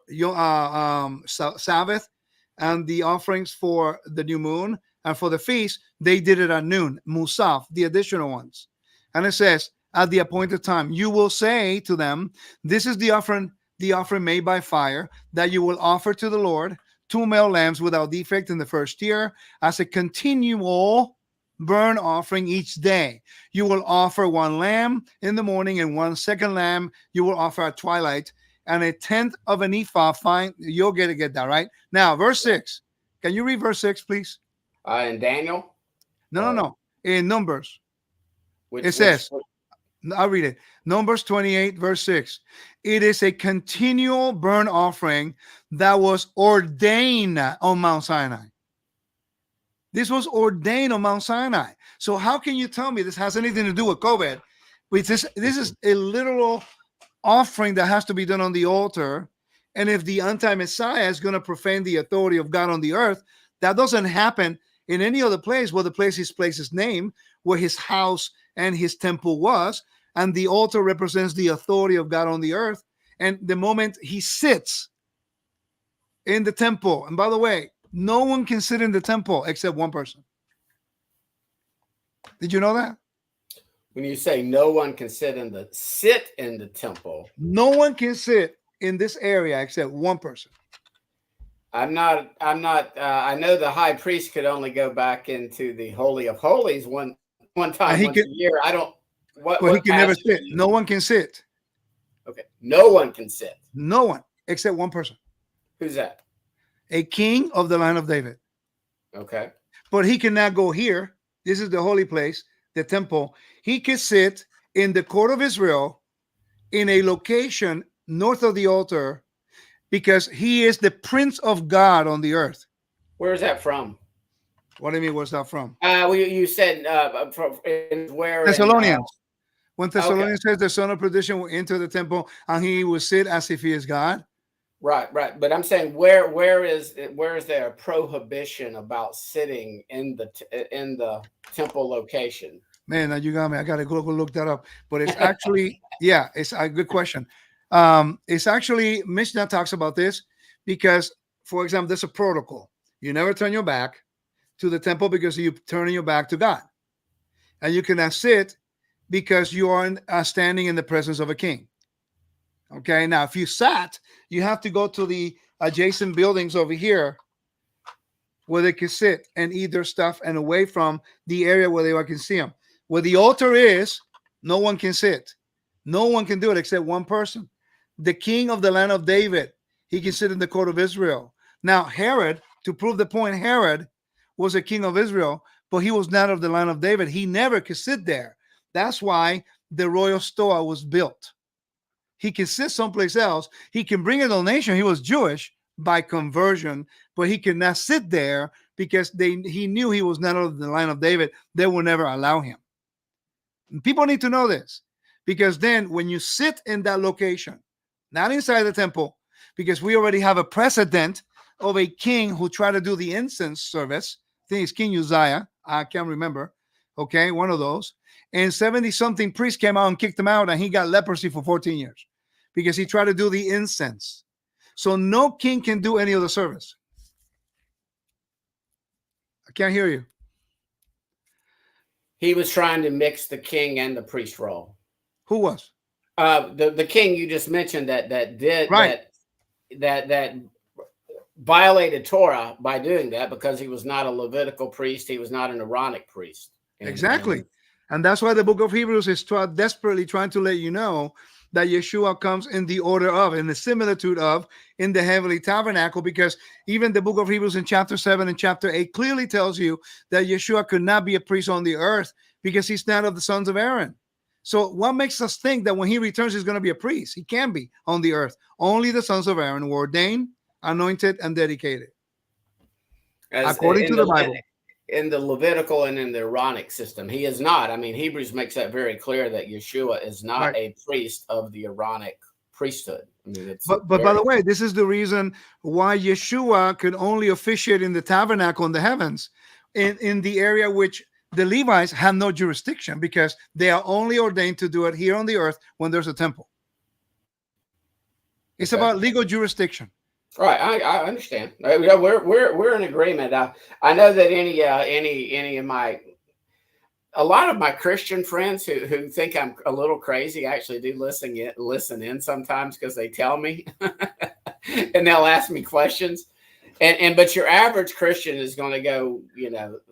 Sabbath and the offerings for the new moon and for the feast, they did it at noon. Musaf, the additional ones. And it says, at the appointed time, you will say to them, this is the offering the offering made by fire that you will offer to the Lord, 2 male lambs without defect in the first year, as a continual burnt offering each day. You will offer 1 lamb in the morning and 1 second lamb you will offer at twilight, and 1/10 of an ephah. Fine, you'll get that right. Now, verse 6. Can you read verse 6, please? In Daniel? No. In Numbers. Which, It says, I'll read it. Numbers 28, verse 6. It is a continual burnt offering that was ordained on Mount Sinai. This was ordained on Mount Sinai. So how can you tell me this has anything to do with COVID? This is a literal offering that has to be done on the altar. And if the anti-Messiah is going to profane the authority of God on the earth, that doesn't happen in any other place where the place is his name, where his house and his temple was. And the altar represents the authority of God on the earth. And the moment he sits in the temple, and by the way, no one can sit in the temple except one person. Did you know that? When you say no one can sit in the temple, no one can sit in this area except one person. I know the high priest could only go back into the Holy of Holies one time once a year. I don't. What he can never sit. No one can sit. Okay, no one can sit. No one except one person. Who's that? A king of the line of David. Okay. But he cannot go here. This is the holy place, the temple. He can sit in the court of Israel in a location north of the altar because he is the Prince of God on the earth. Where is that from? What do you mean, where's that from? Well, you said where? Thessalonians. When Thessalonians says the son of perdition will enter the temple and he will sit as if he is God. Right. But I'm saying where is there a prohibition about sitting in the temple location? Man, now you got me. I got to go look that up. But it's actually, yeah, it's a good question. It's actually, Mishnah talks about this because, for example, there's a protocol. You never turn your back to the temple because you're turning your back to God. And you cannot sit because you are standing in the presence of a king. Okay, now if you sat, you have to go to the adjacent buildings over here where they can sit and eat their stuff and away from the area where they can see them. Where the altar is, no one can sit. No one can do it except one person. The king of the land of David, he can sit in the court of Israel. Now, Herod, to prove the point, Herod was a king of Israel, but he was not of the land of David. He never could sit there. That's why the royal stoa was built. He can sit someplace else. He can bring a donation. He was Jewish by conversion, but he could not sit there because he knew he was not of the line of David. They will never allow him. And people need to know this because then when you sit in that location, not inside the temple, because we already have a precedent of a king who tried to do the incense service. I think it's King Uzziah. I can't remember. Okay, one of those. And 70-something priests came out and kicked him out, and he got leprosy for 14 years because he tried to do the incense. So no king can do any of the service. I can't hear you. He was trying to mix the king and the priest role. Who was? The king you just mentioned that did right. that violated Torah by doing that because he was not a Levitical priest. He was not an Aaronic priest. Exactly. And that's why the book of Hebrews is desperately trying to let you know that Yeshua comes in the order of, in the similitude of, in the heavenly tabernacle, because even the book of Hebrews in chapter 7 and chapter 8 clearly tells you that Yeshua could not be a priest on the earth because he's not of the sons of Aaron. So what makes us think that when he returns, he's going to be a priest? He can be on the earth. Only the sons of Aaron were ordained, anointed, and dedicated. According to the Bible. In the Levitical and in the Aaronic system, he is not. I mean, Hebrews makes that very clear that Yeshua is not a priest of the Aaronic priesthood. I mean, but by the way, this is the reason why Yeshua could only officiate in the tabernacle in the heavens, in the area which the Levites have no jurisdiction, because they are only ordained to do it here on the earth when there's a temple. It's about legal jurisdiction. Right, I understand. We're in agreement. I know that any of my a lot of my Christian friends who think I'm a little crazy actually do listen in sometimes because they tell me and they'll ask me questions. But your average Christian is going to go,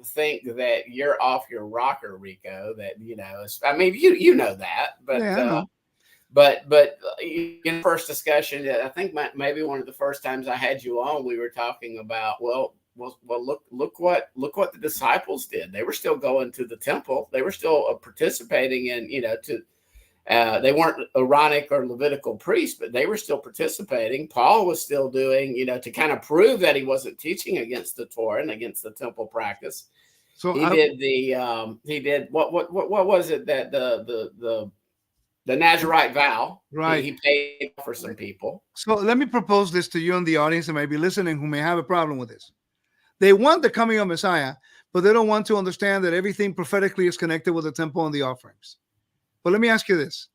think that you're off your rocker, Rico. That I mean, you know that, but Yeah, I know. but in the first discussion, I think maybe one of the first times I had you on, we were talking about look what the disciples did. They were still going to the temple. They were still participating in they weren't Aaronic or Levitical priests, but they were still participating. Paul was still doing, to kind of prove that he wasn't teaching against the Torah and against the temple practice. So he did what was it that the Nazirite vow, right? He paid for some people. So let me propose this to you and the audience that may be listening who may have a problem with this. They want the coming of Messiah, but they don't want to understand that everything prophetically is connected with the temple and the offerings. But let me ask you this.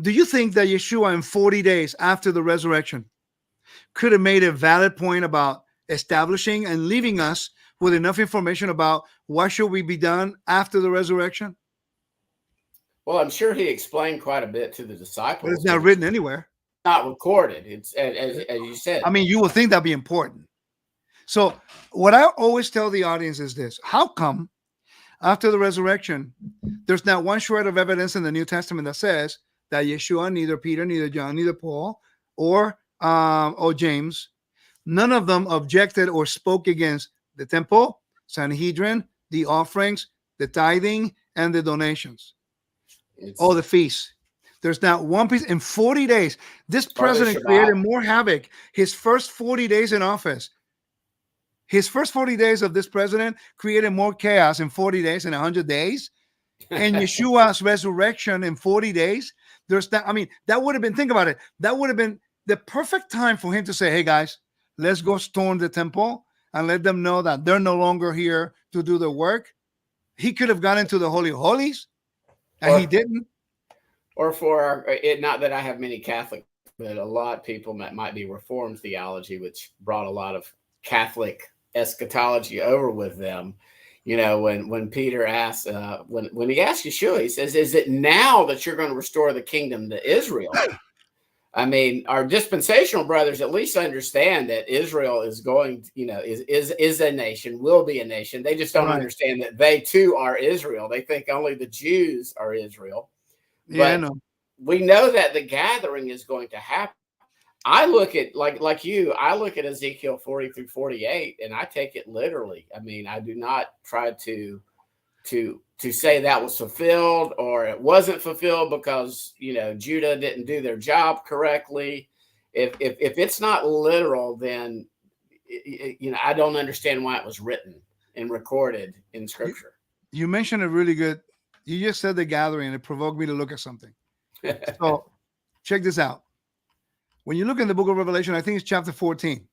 Do you think that Yeshua in 40 days after the resurrection could have made a valid point about establishing and leaving us with enough information about what should we be done after the resurrection? Well, I'm sure he explained quite a bit to the disciples. But it's not written anywhere. Not recorded. It's as you said. I mean, you would think that'd be important. So what I always tell the audience is this. How come after the resurrection, there's not one shred of evidence in the New Testament that says that Yeshua, neither Peter, neither John, neither Paul, or James, none of them objected or spoke against the temple, Sanhedrin, the offerings, the tithing, and the donations, all the feasts. There's not one piece in 40 days. This president created more havoc. His first 40 days in office. His first 40 days of this president created more chaos in 40 days and 100 days. And Yeshua's resurrection in 40 days. That would have been, think about it. That would have been the perfect time for him to say, hey, guys, let's go storm the temple and let them know that they're no longer here to do the work. He could have gone into the Holy of Holies, and he didn't. Or for it, not that I have many Catholic, but a lot of people might be Reformed theology, which brought a lot of Catholic eschatology over with them. When Peter asked, when he asked Yeshua, he says, "Is it now that you're going to restore the kingdom to Israel?" I mean, our dispensational brothers at least understand that Israel is going, is a nation, will be a nation. They just don't understand that they too are Israel. They think only the Jews are Israel. Yeah, but we know that the gathering is going to happen. I look at like you. I look at Ezekiel 40 through 48, and I take it literally. I mean, I do not try to say that was fulfilled or it wasn't fulfilled because Judah didn't do their job correctly. If it's not literal, then I don't understand why it was written and recorded in Scripture. You mentioned a really good. You just said the gathering, and it provoked me to look at something. So check this out. When you look in the book of Revelation, I think it's chapter 14.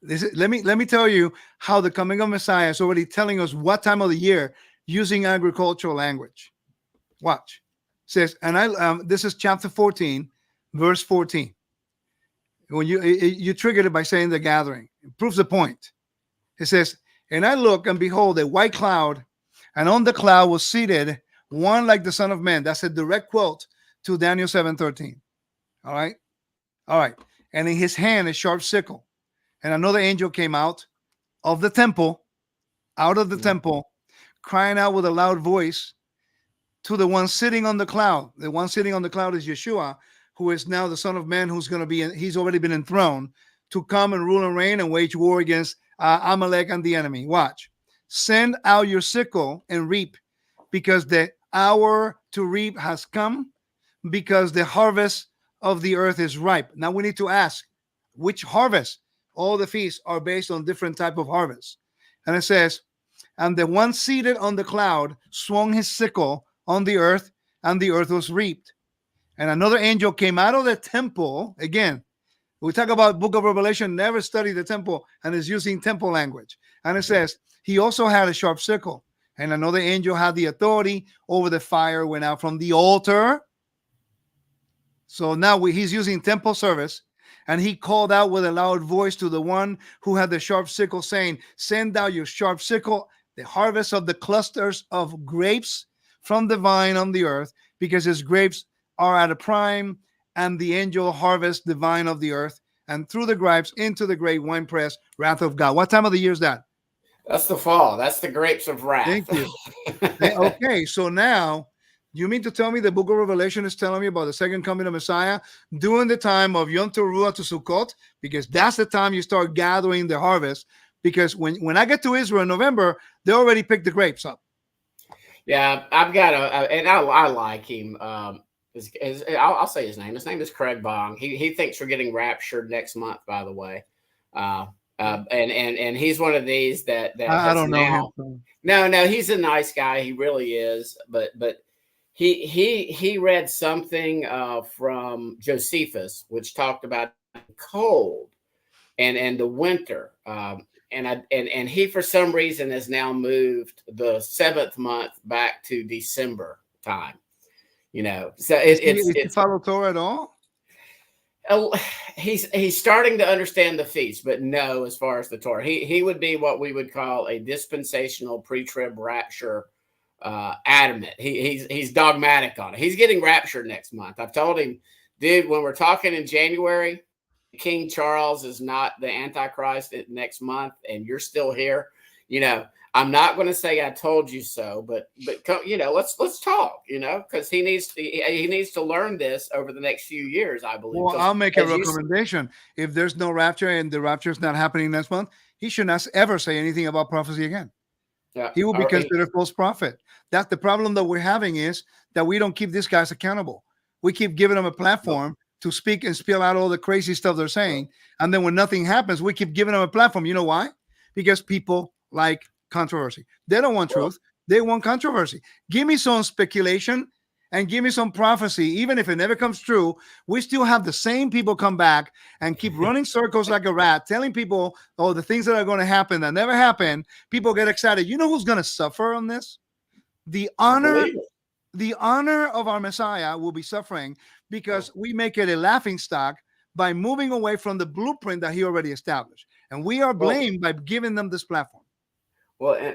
Let me tell you how the coming of Messiah is already telling us what time of the year using agricultural language. Watch. It says, and this is chapter 14, verse 14. When you triggered it by saying the gathering, it proves the point. It says, and I look and behold a white cloud, and on the cloud was seated one like the Son of Man. That's a direct quote to Daniel 7:13. All right. And in his hand a sharp sickle. And another angel came out of the temple, crying out with a loud voice to the one sitting on the cloud. The one sitting on the cloud is Yeshua, who is now the Son of Man, he's already been enthroned to come and rule and reign and wage war against Amalek and the enemy. Watch. Send out your sickle and reap, because the hour to reap has come, because the harvest of the earth is ripe. Now we need to ask, which harvest? All the feasts are based on different type of harvests. And it says, and the one seated on the cloud swung his sickle on the earth, and the earth was reaped. And another angel came out of the temple. Again, we talk about book of Revelation, never study the temple, and is using temple language. And it says, he also had a sharp sickle. And another angel had the authority over the fire, went out from the altar. So now he's using temple service, and he called out with a loud voice to the one who had the sharp sickle, saying, send out your sharp sickle the harvest of the clusters of grapes from the vine on the earth, because his grapes are at a prime, and the angel harvests the vine of the earth, and through the grapes into the great winepress, wrath of God. What time of the year is that? That's the fall. That's the grapes of wrath. Thank you. Okay, so now you mean to tell me the book of Revelation is telling me about the second coming of Messiah during the time of Yom Teruah to Sukkot? Because that's the time you start gathering the harvest. Because when I get to Israel in November, they already picked the grapes up. Yeah, I've got and I like him. I'll say his name. His name is Craig Bong. He thinks we're getting raptured next month, by the way. And he's one of these that I don't know him. No, he's a nice guy. He really is. But he read something from Josephus, which talked about cold and the winter. And he, for some reason, has now moved the 7th month back to December time. So it's follow Torah at all. He's starting to understand the feast, but no, as far as the Torah, he would be what we would call a dispensational pre-trib rapture adamant. He's dogmatic on it. He's getting raptured next month. I've told him, dude, when we're talking in January, King Charles is not the Antichrist next month, and you're still here. I'm not going to say I told you so, but let's talk. Because he needs to learn this over the next few years, I believe. Well, I'll make a recommendation. If there's no rapture and the rapture is not happening next month, he should not ever say anything about prophecy again. Yeah, he will be considered false prophet. That's the problem that we're having, is that we don't keep these guys accountable. We keep giving them a platform to speak and spill out all the crazy stuff they're saying. And then when nothing happens, we keep giving them a platform. You know why? Because people like controversy. They don't want truth. They want controversy. Give me some speculation and give me some prophecy. Even if it never comes true, we still have the same people come back and keep running circles like a rat, telling people, oh, the things that are going to happen that never happen. People get excited. You know who's going to suffer on this? The honor of our Messiah will be suffering, because we make it a laughing stock by moving away from the blueprint that he already established. And we are blamed by giving them this platform. Well, and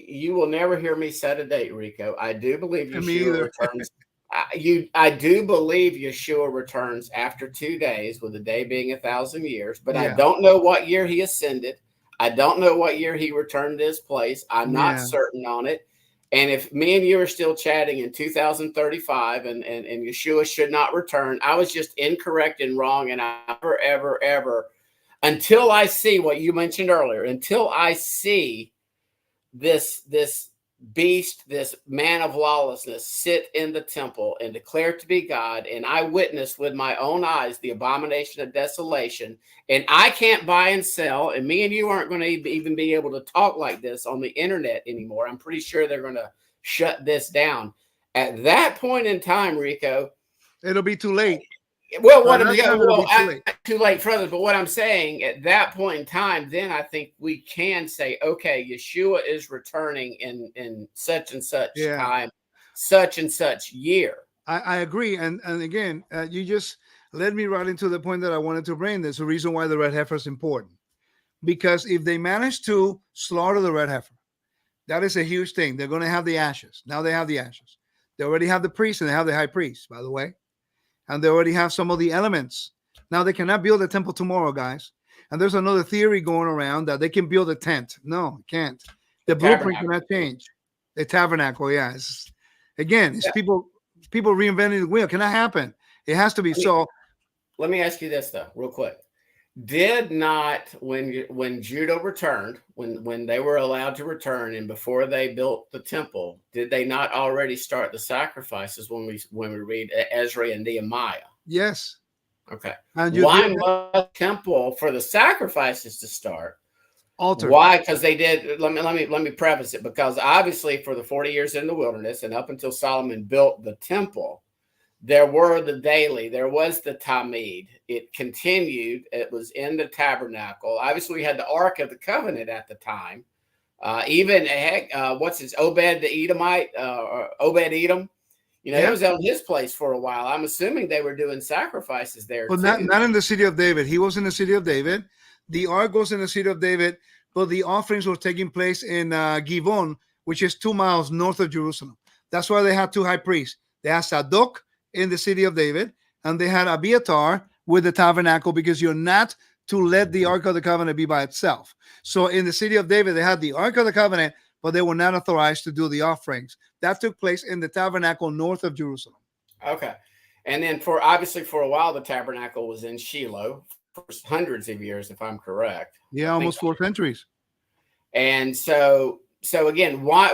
you will never hear me set a date, Rico. I do believe Yeshua returns. I do believe Yeshua returns after 2 days, with the day being 1,000 years. But I don't know what year he ascended. I don't know what year he returned to his place. I'm not certain on it. And if me and you are still chatting in 2035 and Yeshua should not return, I was just incorrect and wrong. And I ever, until I see what you mentioned earlier, until I see this beast, this man of lawlessness, sit in the temple and declare to be God, and I witnessed with my own eyes the abomination of desolation, and I can't buy and sell, and me and you aren't going to even be able to talk like this on the internet anymore. I'm pretty sure they're going to shut this down. At that point in time, Rico, it'll be too late. Well, too late for others. But what I'm saying, at that point in time, then I think we can say, okay, Yeshua is returning in such and such time, such and such year. I agree. And again, you just led me right into the point that I wanted to bring. There's a reason why the red heifer is important. Because if they manage to slaughter the red heifer, that is a huge thing. They're going to have the ashes. Now they have the ashes. They already have the priest, and they have the high priest, by the way. And they already have some of the elements. Now, they cannot build a temple tomorrow, guys. And there's another theory going around that they can build a tent. No, it can't. The blueprint cannot change. The tabernacle, it's people reinventing the wheel. Cannot happen. It has to be so. Let me ask you this, though, real quick. Did not, when Judah returned, when they were allowed to return, and before they built the temple, did they not already start the sacrifices when we read Ezra and Nehemiah? Yes. Okay. Why was the temple for the sacrifices to start? Altered. Why? Because they did. Let me preface it. Because obviously, for the 40 years in the wilderness, and up until Solomon built the temple, there were the daily, there was the Tamid. It continued. It was in the tabernacle. Obviously, we had the Ark of the Covenant at the time. What's his Obed the Edomite, Obed Edom? It was on his place for a while. I'm assuming they were doing sacrifices there. Well, not in the city of David. He was in the city of David. The Ark was in the city of David but the offerings were taking place in Givon, which is 2 miles north of Jerusalem. That's why they had 2 high priests. They had Zadok in the city of David, and they had Abiathar with the tabernacle, because you're not to let the Ark of the Covenant be by itself. So in the city of David, they had the Ark of the Covenant, but they were not authorized to do the offerings. That took place in the tabernacle north of Jerusalem. Okay. And then for a while, the tabernacle was in Shiloh for hundreds of years, if I'm correct. Yeah, almost 4 centuries. And so again, why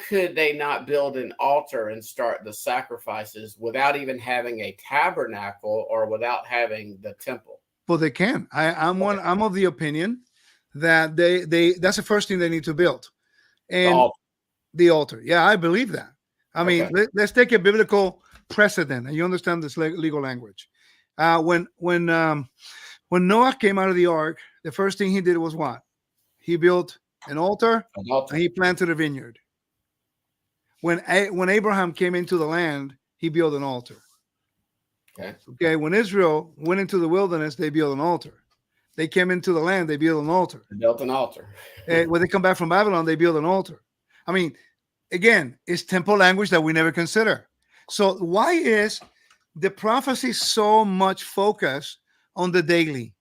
could they not build an altar and start the sacrifices without even having a tabernacle or without having the temple? Well, they can. I'm of the opinion that they that's the first thing they need to build. And the altar. Yeah, I believe that. I mean, let's take a biblical precedent, and you understand this legal language. When Noah came out of the ark, the first thing he did was what? He built an altar, and he planted a vineyard. When Abraham came into the land, he built an altar. Okay. When Israel went into the wilderness, they built an altar. They came into the land, they built an altar. They built an altar. When they come back from Babylon, they build an altar. I mean, again, it's temple language that we never consider. So why is the prophecy so much focus on the daily?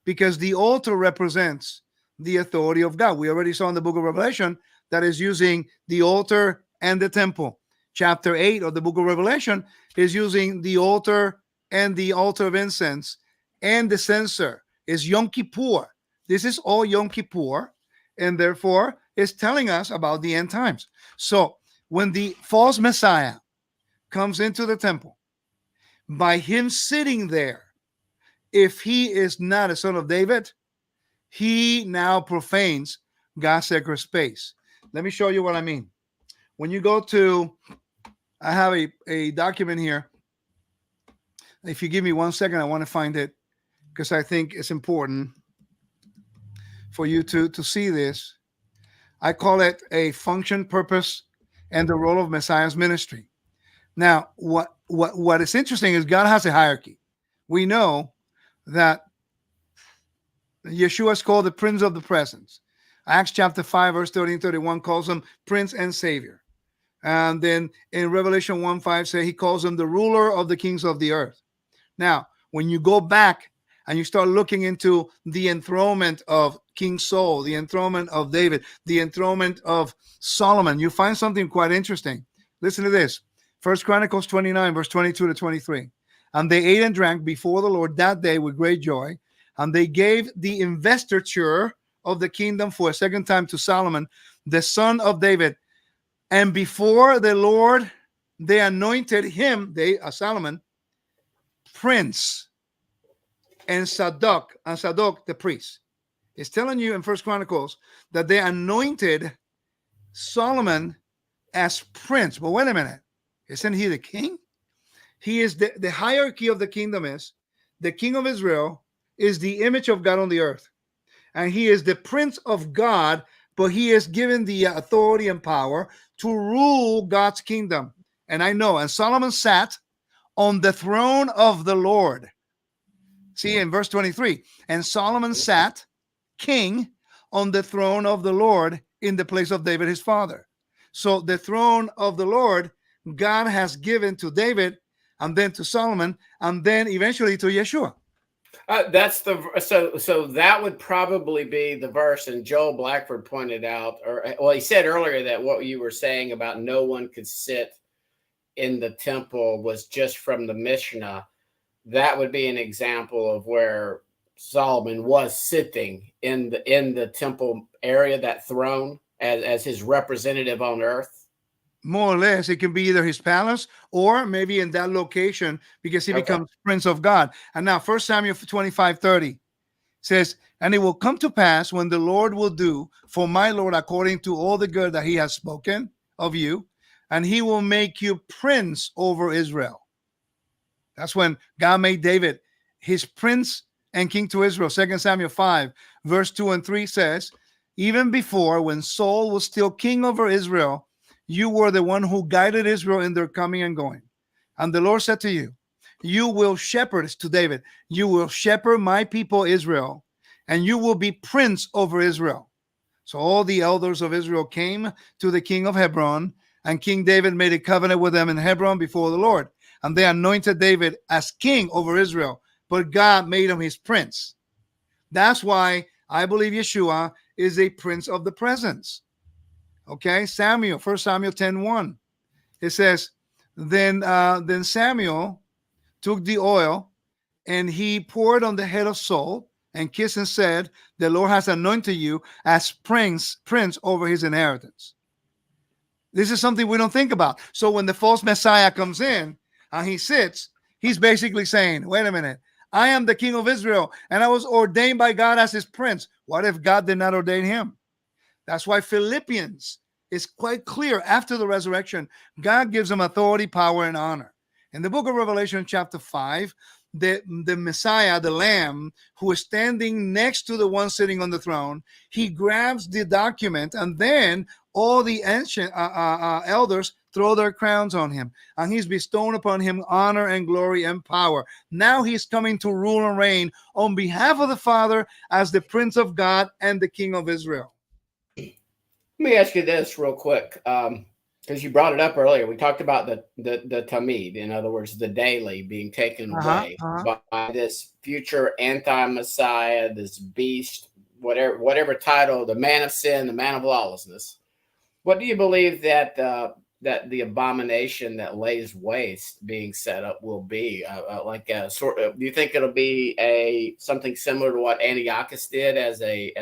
Because the altar represents the authority of God. We already saw in the book of Revelation that is using the altar and the temple. Chapter 8 of the book of Revelation is using the altar and the altar of incense, and the censer is Yom Kippur. This is all Yom Kippur, and therefore is telling us about the end times. So when the false Messiah comes into the temple, by him sitting there, if he is not a son of David, he now profanes God's sacred space. Let me show you what I mean. When you go to, I have a document here. If you give me 1 second, I want to find it, because I think it's important for you to see this. I call it a function, purpose, and the role of Messiah's ministry. Now, what is interesting is God has a hierarchy. We know that Yeshua is called the Prince of the Presence. Acts chapter 5, verse 30 and 31 calls him Prince and Savior. And then in Revelation 1:5 say he calls him the ruler of the kings of the earth. Now, when you go back and you start looking into the enthronement of King Saul, the enthronement of David, the enthronement of Solomon, you find something quite interesting. Listen to this. 1 Chronicles 29, verse 22 to 23. And they ate and drank before the Lord that day with great joy. And they gave the investiture of the kingdom for a second time to Solomon, the son of David. And before the Lord, they anointed him, Solomon, prince, and Zadok the priest. It's telling you in First Chronicles that they anointed Solomon as prince. But wait a minute. Isn't he the king? He is the hierarchy of the kingdom is the king of Israel is the image of God on the earth. And he is the prince of God, but he is given the authority and power to rule God's kingdom. And I know, and Solomon sat on the throne of the Lord. See, in verse 23, and Solomon sat king on the throne of the Lord in the place of David, his father. So the throne of the Lord, God has given to David, and then to Solomon, and then eventually to Yeshua. That's so that would probably be the verse. And Joel Blackford pointed out, he said earlier that what you were saying about no one could sit in the temple was just from the Mishnah. That would be an example of where Solomon was sitting in the temple area, that throne, as his representative on earth. More or less, it can be either his palace or maybe in that location, because he becomes Prince of God. And now 1 Samuel 25:30 says, and it will come to pass when the Lord will do for my Lord according to all the good that he has spoken of you, and he will make you prince over Israel. That's when God made David his prince and king to Israel. 2 Samuel 5, verse 2 and 3 says, even before, when Saul was still king over Israel, you were the one who guided Israel in their coming and going. And the Lord said to you, you will shepherd, to David, you will shepherd my people Israel, and you will be prince over Israel. So all the elders of Israel came to the king of Hebron, and King David made a covenant with them in Hebron before the Lord. And they anointed David as king over Israel, but God made him his prince. That's why I believe Yeshua is a prince of the presence. Okay, Samuel, 1 Samuel 10:1. It says, then Samuel took the oil and he poured on the head of Saul and kissed and said, the Lord has anointed you as prince over his inheritance. This is something we don't think about. So when the false Messiah comes in and he sits, he's basically saying, wait a minute, I am the king of Israel and I was ordained by God as his prince. What if God did not ordain him? That's why Philippians is quite clear. After the resurrection, God gives him authority, power, and honor. In the book of Revelation, chapter 5, the Messiah, the Lamb, who is standing next to the one sitting on the throne, he grabs the document, and then all the ancient elders throw their crowns on him, and he's bestowed upon him honor and glory and power. Now he's coming to rule and reign on behalf of the Father as the Prince of God and the King of Israel. Let me ask you this real quick, because you brought it up earlier. We talked about the Tamid, in other words, the daily being taken away by this future anti-Messiah, this beast, whatever title, the man of sin, the man of lawlessness. What do you believe that that the abomination that lays waste being set up will be? Like a sort of, do you think it'll be something similar to what Antiochus did as a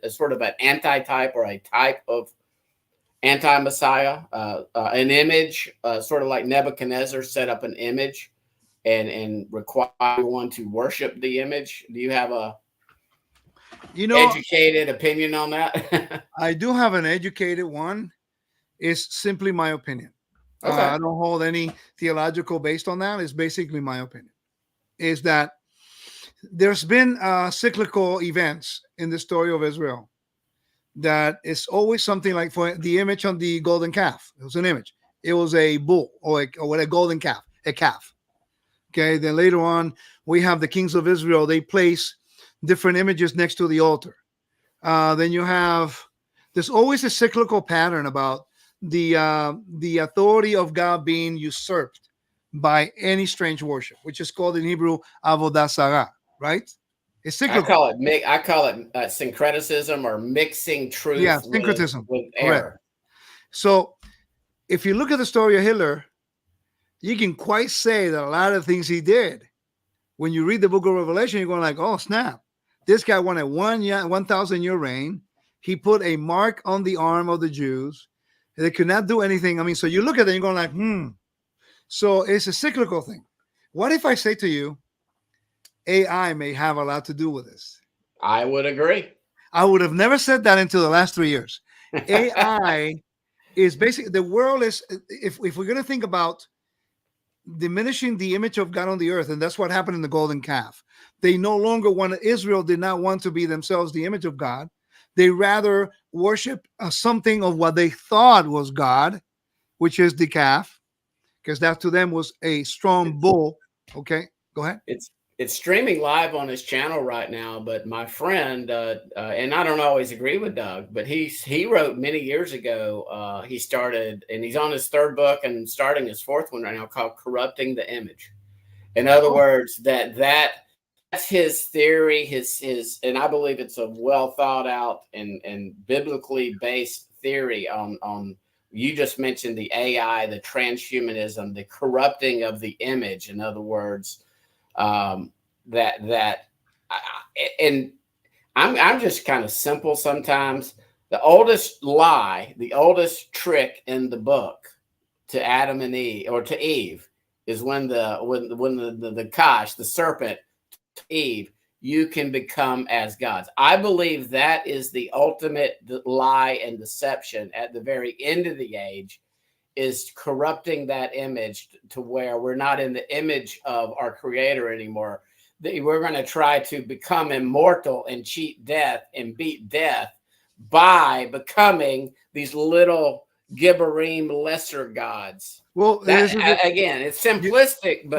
sort of an anti-type or a type of anti-Messiah, an image, sort of like Nebuchadnezzar set up an image and require one to worship the image? Do you have a educated opinion on that? I do have an educated one. It's simply my opinion. Okay. I don't hold any theological based on that. It's basically my opinion. Is that there's been cyclical events in the story of Israel that is always something like, for the image on the golden calf. It was an image. It was a bull or a golden calf, a calf. Okay. Then later on, we have the kings of Israel. They place different images next to the altar. Then you have, there's always a cyclical pattern about the authority of God being usurped by any strange worship, which is called in Hebrew avodah zarah, right? It's cyclical. I call it syncretism, or mixing truth. Yeah, syncretism with error. Correct. So if you look at the story of Hitler, you can quite say that a lot of things he did, when you read the book of Revelation, you're going like, oh snap, this guy won a 1,000-year reign. He put a mark on the arm of the Jews. They could not do anything. I mean, so you look at it and you're going like, So it's a cyclical thing. What if I say to you, AI may have a lot to do with this? I would agree. I would have never said that until the last 3 years. AI is basically, the world is, if we're going to think about diminishing the image of God on the earth, and that's what happened in the golden calf. They no longer Israel did not want to be themselves the image of God. They rather worship something of what they thought was God, which is the calf, because that to them was a strong bull. Okay, go ahead. It's streaming live on his channel right now, but my friend, and I don't always agree with Doug, but he wrote many years ago, he started, and he's on his third book and starting his fourth one right now, called Corrupting the Image. In other words, that's his theory, his, and I believe it's a well thought out and biblically based theory on you just mentioned the AI, the transhumanism, the corrupting of the image. In other words, and I'm just kind of simple sometimes. The oldest lie, the oldest trick in the book to Adam and Eve, or to Eve, is when the Kosh, the serpent, Eve, you can become as gods. I believe that is the ultimate lie and deception at the very end of the age, is corrupting that image to where we're not in the image of our Creator anymore. We're going to try to become immortal and cheat death and beat death by becoming these little Gibborim lesser gods. Well, again, it's simplistic,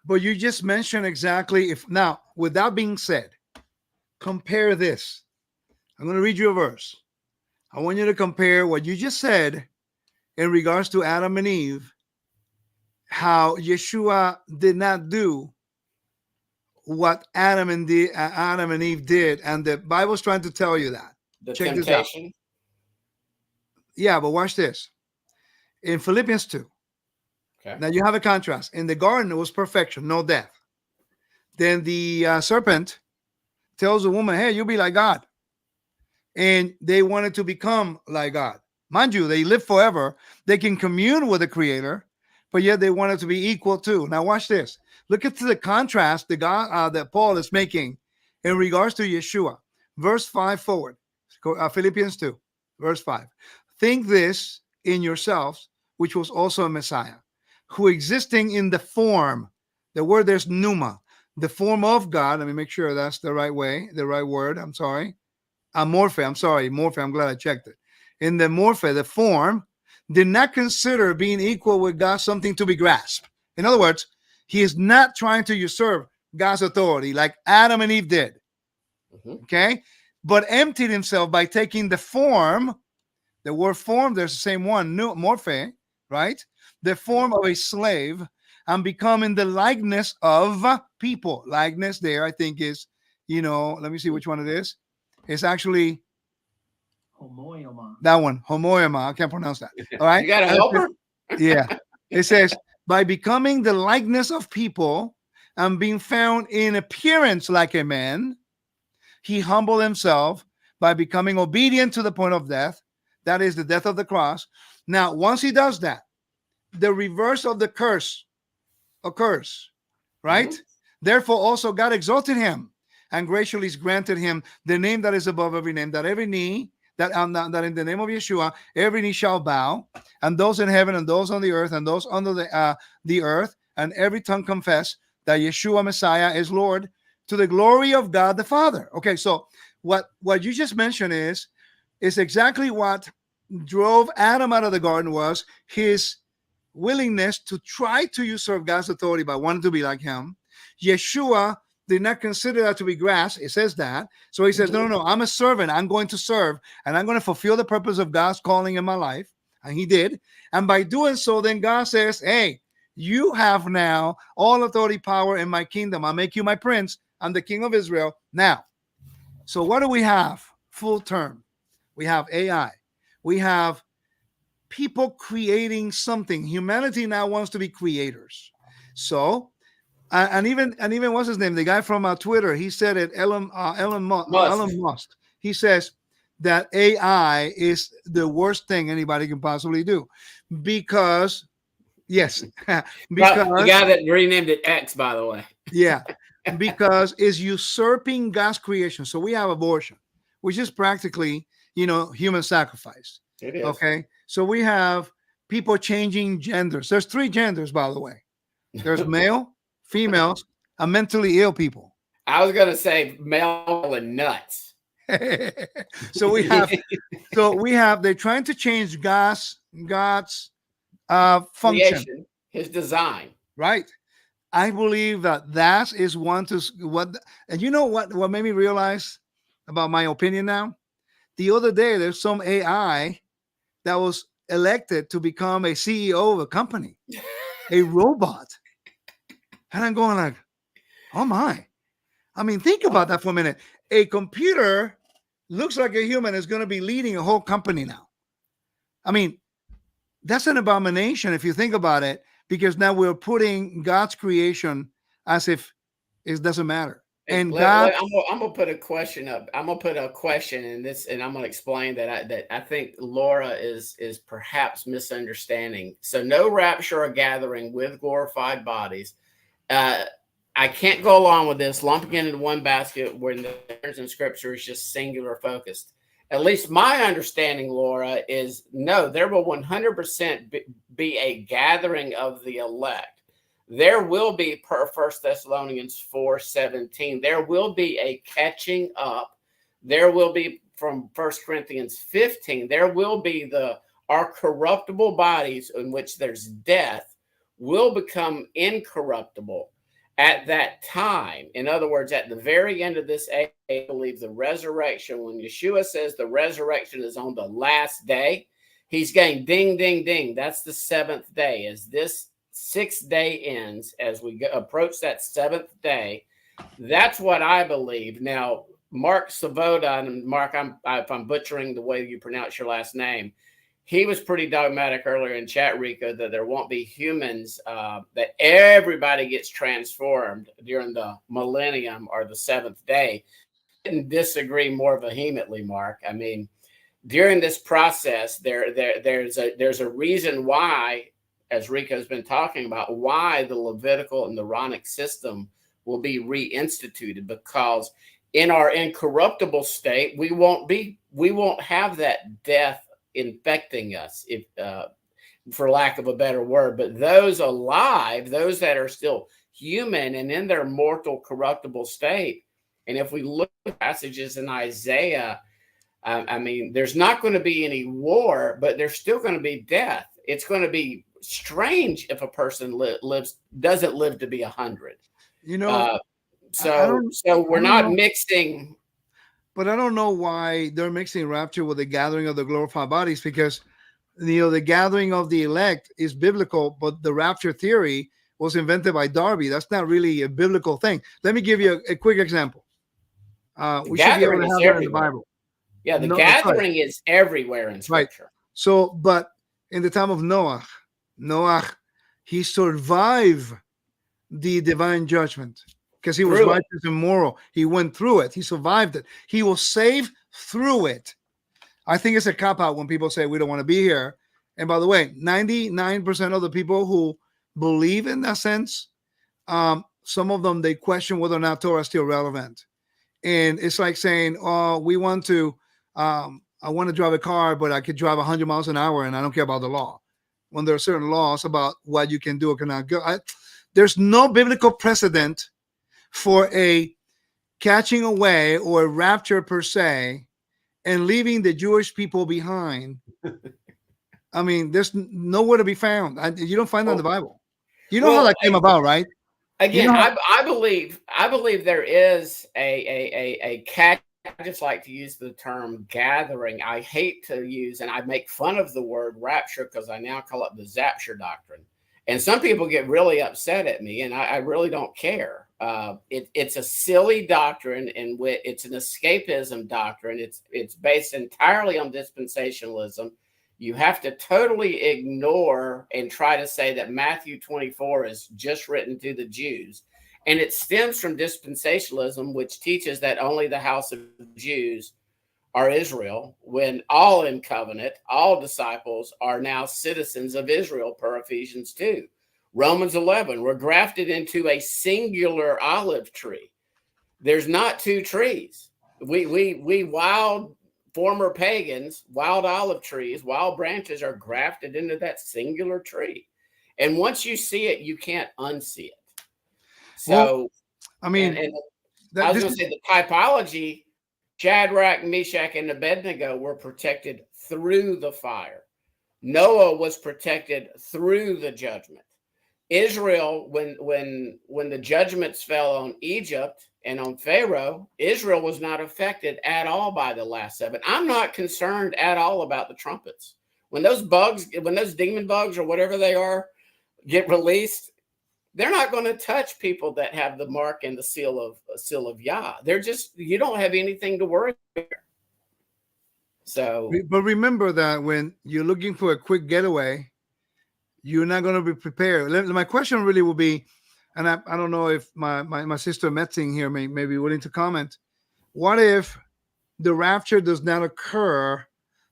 but you just mentioned exactly. If now, with that being said, compare this. I'm going to read you a verse. I want you to compare what you just said in regards to Adam and Eve, how Yeshua did not do what Adam and Eve did, and the Bible's trying to tell you that. The Check temptation. this out. Yeah, but watch this. In Philippians 2, Okay. now you have a contrast. In the garden, it was perfection, no death. Then the serpent tells the woman, hey, you'll be like God. And they wanted to become like God. Mind you, they live forever. They can commune with the Creator, but yet they wanted to be equal too. Now watch this. Look at the contrast that Paul is making in regards to Yeshua. Verse 5 forward. Philippians 2, verse 5. Think this in yourselves, which was also a Messiah, who existing in the form, the word there's pneuma, the form of God. Let me make sure that's the right way, the right word. I'm sorry. Morphe. I'm glad I checked it. In the morphe, the form, did not consider being equal with God something to be grasped. In other words, he is not trying to usurp God's authority like Adam and Eve did. Okay? But emptied himself by taking the form. The word form, there's the same one, morphe, right? The form of a slave, and becoming the likeness of people. Likeness there, I think, is, let me see which one it is. It's actually homoioma. That one, homoioma. I can't pronounce that. All right. You got a helper? Yeah. It says, by becoming the likeness of people and being found in appearance like a man, he humbled himself by becoming obedient to the point of death. That is the death of the cross. Now, once he does that, the reverse of the curse occurs, right? Therefore, also God exalted him and graciously granted him the name that is above every name, that every knee, that in the name of Yeshua, every knee shall bow, and those in heaven and those on the earth and those under the earth, and every tongue confess that Yeshua Messiah is Lord, to the glory of God the Father. Okay, so what you just mentioned is exactly what drove Adam out of the garden, was his willingness to try to usurp God's authority by wanting to be like him. Yeshua did not consider that to be grass. It says that. So he says, no, I'm a servant. I'm going to serve, and I'm going to fulfill the purpose of God's calling in my life. And he did. And by doing so, then God says, hey, you have now all authority, power in my kingdom. I'll make you my prince. I'm the king of Israel. Now, so what do we have? Full term. We have AI. We have people creating something. Humanity now wants to be creators. So, and even what's his name? The guy from Twitter. He said it. Elon Musk. He says that AI is the worst thing anybody can possibly do, because yes, because the guy that renamed it X, by the way. Yeah, because it's usurping God's creation. So we have abortion, which is practically, human sacrifice. It is. Okay. So we have people changing genders. There's 3 genders, by the way. There's male, females, and mentally ill people. I was going to say male and nuts. So we have, they're trying to change God's function, creation, his design. Right. I believe that is one to what, and you know what made me realize about my opinion now? The other day, there's some AI that was elected to become a CEO of a company, a robot. And I'm going like, oh my. I mean, think about that for a minute. A computer looks like a human is going to be leading a whole company now. I mean, that's an abomination if you think about it, because now we're putting God's creation as if it doesn't matter. And I'm gonna put a question up. I'm gonna put a question in this, and I'm gonna explain that I think Laura is perhaps misunderstanding. So, no rapture or gathering with glorified bodies. I can't go along with this lumping into one basket when the words in Scripture is just singular focused. At least my understanding, Laura, is no. There will 100% be a gathering of the elect. There will be, per 1 Thessalonians 4:17, there will be a catching up. There will be, from 1 Corinthians 15, there will be our corruptible bodies in which there's death will become incorruptible. At that time, in other words, at the very end of this age, I believe the resurrection, when Yeshua says the resurrection is on the last day, he's going ding, ding, ding. That's the seventh day. As this 6th day ends, as we approach that 7th day, that's what I believe. Now, Mark Savoda, and Mark, if I'm butchering the way you pronounce your last name, he was pretty dogmatic earlier in chat, Rico, that there won't be humans, that everybody gets transformed during the millennium or the 7th day. I didn't disagree more vehemently, Mark. I mean, during this process, there's a reason why, as Rico's been talking about, why the Levitical and the Aaronic system will be reinstituted, because in our incorruptible state, we won't have that death infecting us, if for lack of a better word. But those alive, those that are still human and in their mortal corruptible state, and if we look at passages in Isaiah, I mean, there's not going to be any war, but there's still going to be death. It's going to be strange if a person doesn't live to be 100. You know, so we're not mixing. But I don't know why they're mixing rapture with the gathering of the glorified bodies, because the gathering of the elect is biblical, but the rapture theory was invented by Darby. That's not really a biblical thing. Let me give you a quick example. We should be able to have that in the Bible. Yeah, the gathering is everywhere in Scripture. Right. So, but in the time of Noah, he survived the divine judgment because he was righteous and moral. He went through it. He survived it. He was saved through it. I think it's a cop-out when people say we don't want to be here. And by the way, 99% of the people who believe in that sense, some of them, they question whether or not Torah is still relevant. And it's like saying, oh, we want to, I want to drive a car, but I could drive 100 miles an hour and I don't care about the law. When there are certain laws about what you can do or cannot go. There's no biblical precedent for a catching away or a rapture per se and leaving the Jewish people behind. I mean, there's nowhere to be found. You don't find that in the Bible. You know how that came about, right? Again, I believe there is a catch. I just like to use the term gathering. I hate to use, and I make fun of the word rapture because I now call it the Zapture doctrine. And some people get really upset at me, and I really don't care. It's a silly doctrine, and it's an escapism doctrine. It's based entirely on dispensationalism. You have to totally ignore and try to say that Matthew 24 is just written to the Jews. And it stems from dispensationalism, which teaches that only the house of Jews are Israel, when all in covenant, all disciples are now citizens of Israel per Ephesians 2. Romans 11, we're grafted into a singular olive tree. There's not two trees. We wild former pagans, wild olive trees, wild branches are grafted into that singular tree. And once you see it, you can't unsee it. So, well, I mean, I was going to say the typology, Shadrach, Meshach, and Abednego were protected through the fire. Noah was protected through the judgment. Israel, when the judgments fell on Egypt and on Pharaoh, Israel was not affected at all by the last 7. I'm not concerned at all about the trumpets. When those demon bugs or whatever they are get released, they're not going to touch people that have the mark and the seal of Yah. They're just, you don't have anything to worry about. So, but remember that when you're looking for a quick getaway, you're not going to be prepared. My question really will be, and I don't know if my sister Metzing here may be willing to comment. What if the rapture does not occur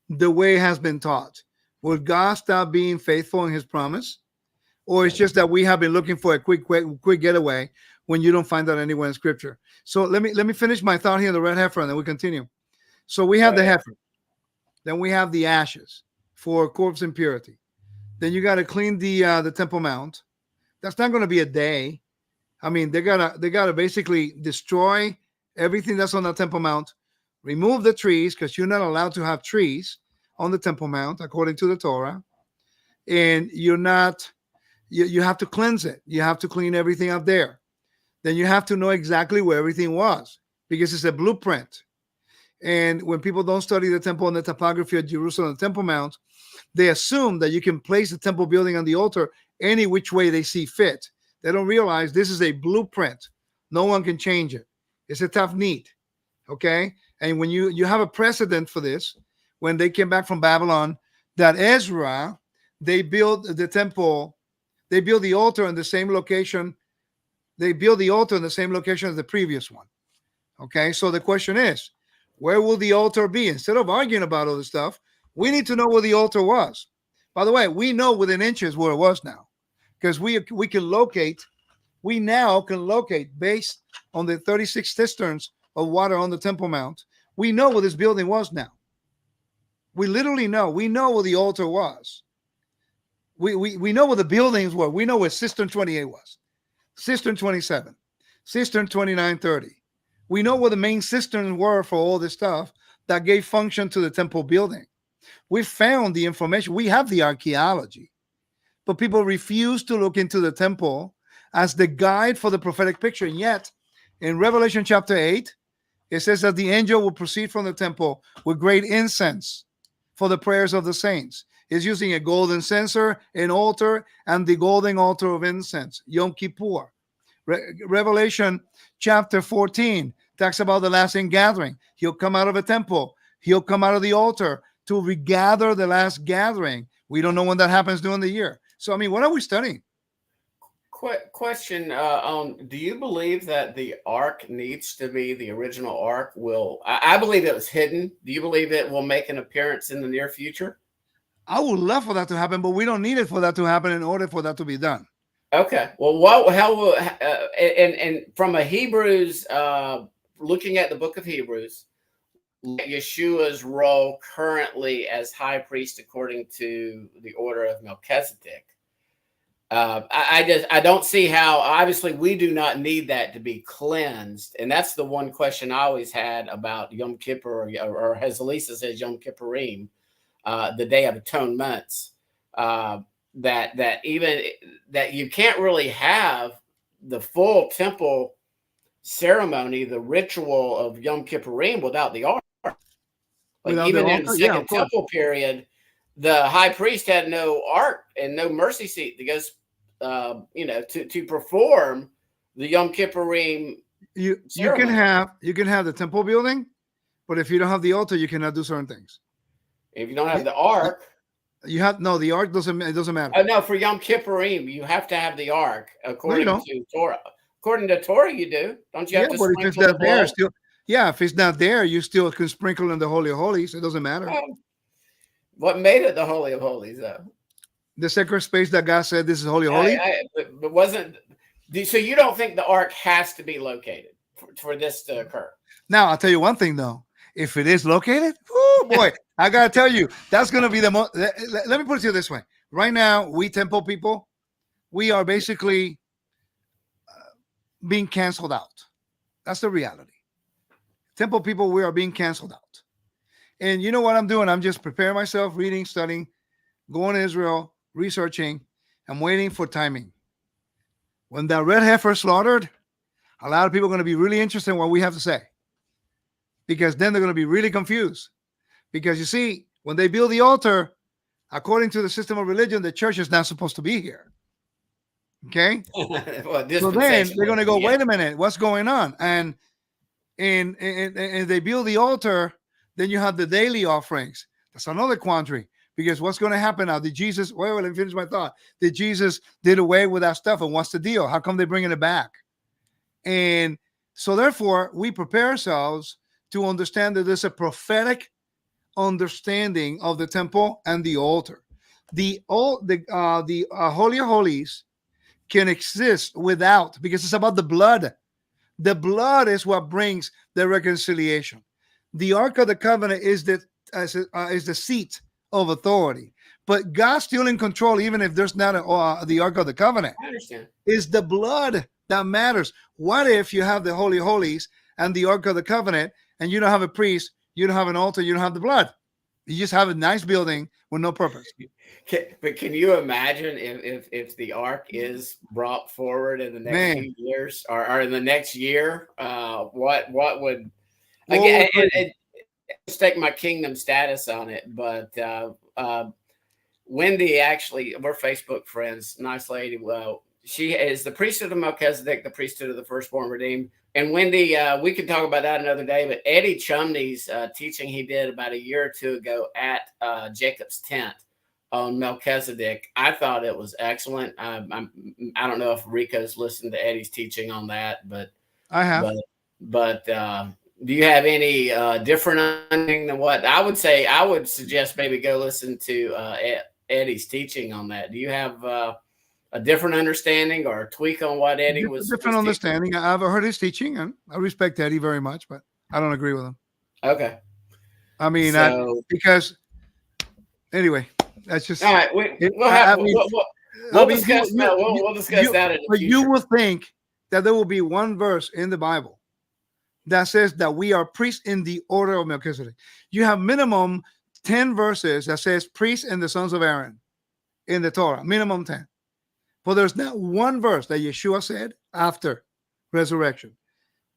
the way it has been taught? Will God stop being faithful in his promise? Or it's just that we have been looking for a quick getaway when you don't find that anywhere in Scripture. So let me finish my thought here on the red heifer, and then we continue. So we have the heifer. Then we have the ashes for corpse impurity. Then you got to clean the Temple Mount. That's not going to be a day. I mean, they gotta basically destroy everything that's on the Temple Mount, remove the trees, because you're not allowed to have trees on the Temple Mount according to the Torah, and you're not. You have to cleanse it. You have to clean everything up there. then you have to know exactly where everything was, because it's a blueprint. And when people don't study the temple and the topography of Jerusalem, the Temple Mount, they assume that you can place the temple building on the altar any which way they see fit. They don't realize this is a blueprint. No one can change it. It's a tough need. Okay. And when you have a precedent for this, when they came back from Babylon, that Ezra, they built the temple, they built the altar in the same location. They built the altar in the same location as the previous one. Okay. So the question is, where will the altar be? Instead of arguing about all this stuff, we need to know where the altar was. By the way, we know within inches where it was now, because we can locate. We now can locate based on the 36 cisterns of water on the Temple Mount. We know where this building was now. We literally know. We know where the altar was. We know where the buildings were. We know where cistern 28 was, cistern 27, cistern 2930. We know where the main cisterns were for all this stuff that gave function to the temple building. We found the information. We have the archaeology, but people refuse to look into the temple as the guide for the prophetic picture. And yet, in Revelation chapter 8, it says that the angel will proceed from the temple with great incense for the prayers of the saints. It's using a golden censer, an altar, and the golden altar of incense, Yom Kippur. Revelation chapter 14 talks about the last gathering. He'll come out of a temple. He'll come out of the altar to regather the last gathering. We don't know when that happens during the year. So, I mean, what are we studying? Question do you believe that the ark needs to be the original ark? I believe it was hidden. Do you believe it will make an appearance in the near future? I would love for that to happen, but we don't need it for that to happen in order for that to be done. Okay. Well, how will and from a Hebrews looking at the book of Hebrews, Yeshua's role currently as high priest according to the order of Melchizedek. I don't see how. Obviously, we do not need that to be cleansed, and that's the one question I always had about Yom Kippur, or as Elisa says, Yom Kippurim, the Day of Atonements. That you can't really have the full temple ceremony, the ritual of Yom Kippurim without the ark. Like even in the second temple period, the high priest had no ark and no mercy seat that goes, to perform the Yom Kippurim. You can have the temple building, but if you don't have the altar, you cannot do certain things. If you don't have the ark, the ark doesn't matter. Oh no, for Yom Kippurim, you have to have the ark according to Torah. According to Torah, you do. Don't you have to but sprinkle if it's not the there, blood? if it's not there, you still can sprinkle in the Holy of Holies. It doesn't matter. What made it the Holy of Holies, though? The sacred space that God said this is Holy of Holies. But wasn't so? You don't think the ark has to be located for this to occur? Now, I'll tell you one thing, though. If it is located, oh boy, I got to tell you, that's going to be the most. Let me put it to you this way. Right now, we temple people, we are basically being canceled out. That's the reality. Temple people, we are being canceled out. And you know what I'm doing? I'm just preparing myself, reading, studying, going to Israel, researching. I'm waiting for timing. When that red heifer slaughtered, a lot of people are going to be really interested in what we have to say. Because then they're going to be really confused. Because you see, when they build the altar, according to the system of religion, the church is not supposed to be here. Okay? So then they're going to go, wait a minute, what's going on? And they build the altar, then you have the daily offerings. That's another quandary. Because what's going to happen now? Did Jesus, wait, let me finish my thought. Did Jesus did away with that stuff? And what's the deal? How come they're bringing it back? And so therefore, we prepare ourselves to understand that there's a prophetic understanding of the temple and the altar. The Holy of Holies can exist without, because it's about the blood. The blood is what brings the reconciliation. The Ark of the Covenant is the seat of authority. But God's still in control, even if there's not the Ark of the Covenant. I understand. It's the blood that matters. What if you have the Holy of Holies and the Ark of the Covenant, and you don't have a priest, you don't have an altar, you don't have the blood? You just have a nice building with no purpose. But can you imagine if the ark is brought forward in the next few years or in the next year? What would again? And stake my kingdom status on it, but Wendy, actually, we're Facebook friends. Nice lady. Well, she is the priesthood of Melchizedek, the priesthood of the firstborn redeemed. And Wendy, we could talk about that another day, but Eddie Chumney's teaching he did about a year or two ago at Jacob's tent on Melchizedek, I thought it was excellent. I don't know if Rico's listened to Eddie's teaching on that, but I have. But do you have any different understanding than what I would say? I would suggest maybe go listen to Eddie's teaching on that. Do you have a different understanding or a tweak on what Eddie was? Different understanding. I've heard his teaching, and I respect Eddie very much, but I don't agree with him. Okay. I mean, because anyway, that's just all right. We'll discuss that. We'll discuss that in the future. You will think that there will be one verse in the Bible that says that we are priests in the order of Melchizedek. You have minimum 10 verses that says priests and the sons of Aaron in the Torah, minimum 10. But there's not one verse that Yeshua said after resurrection.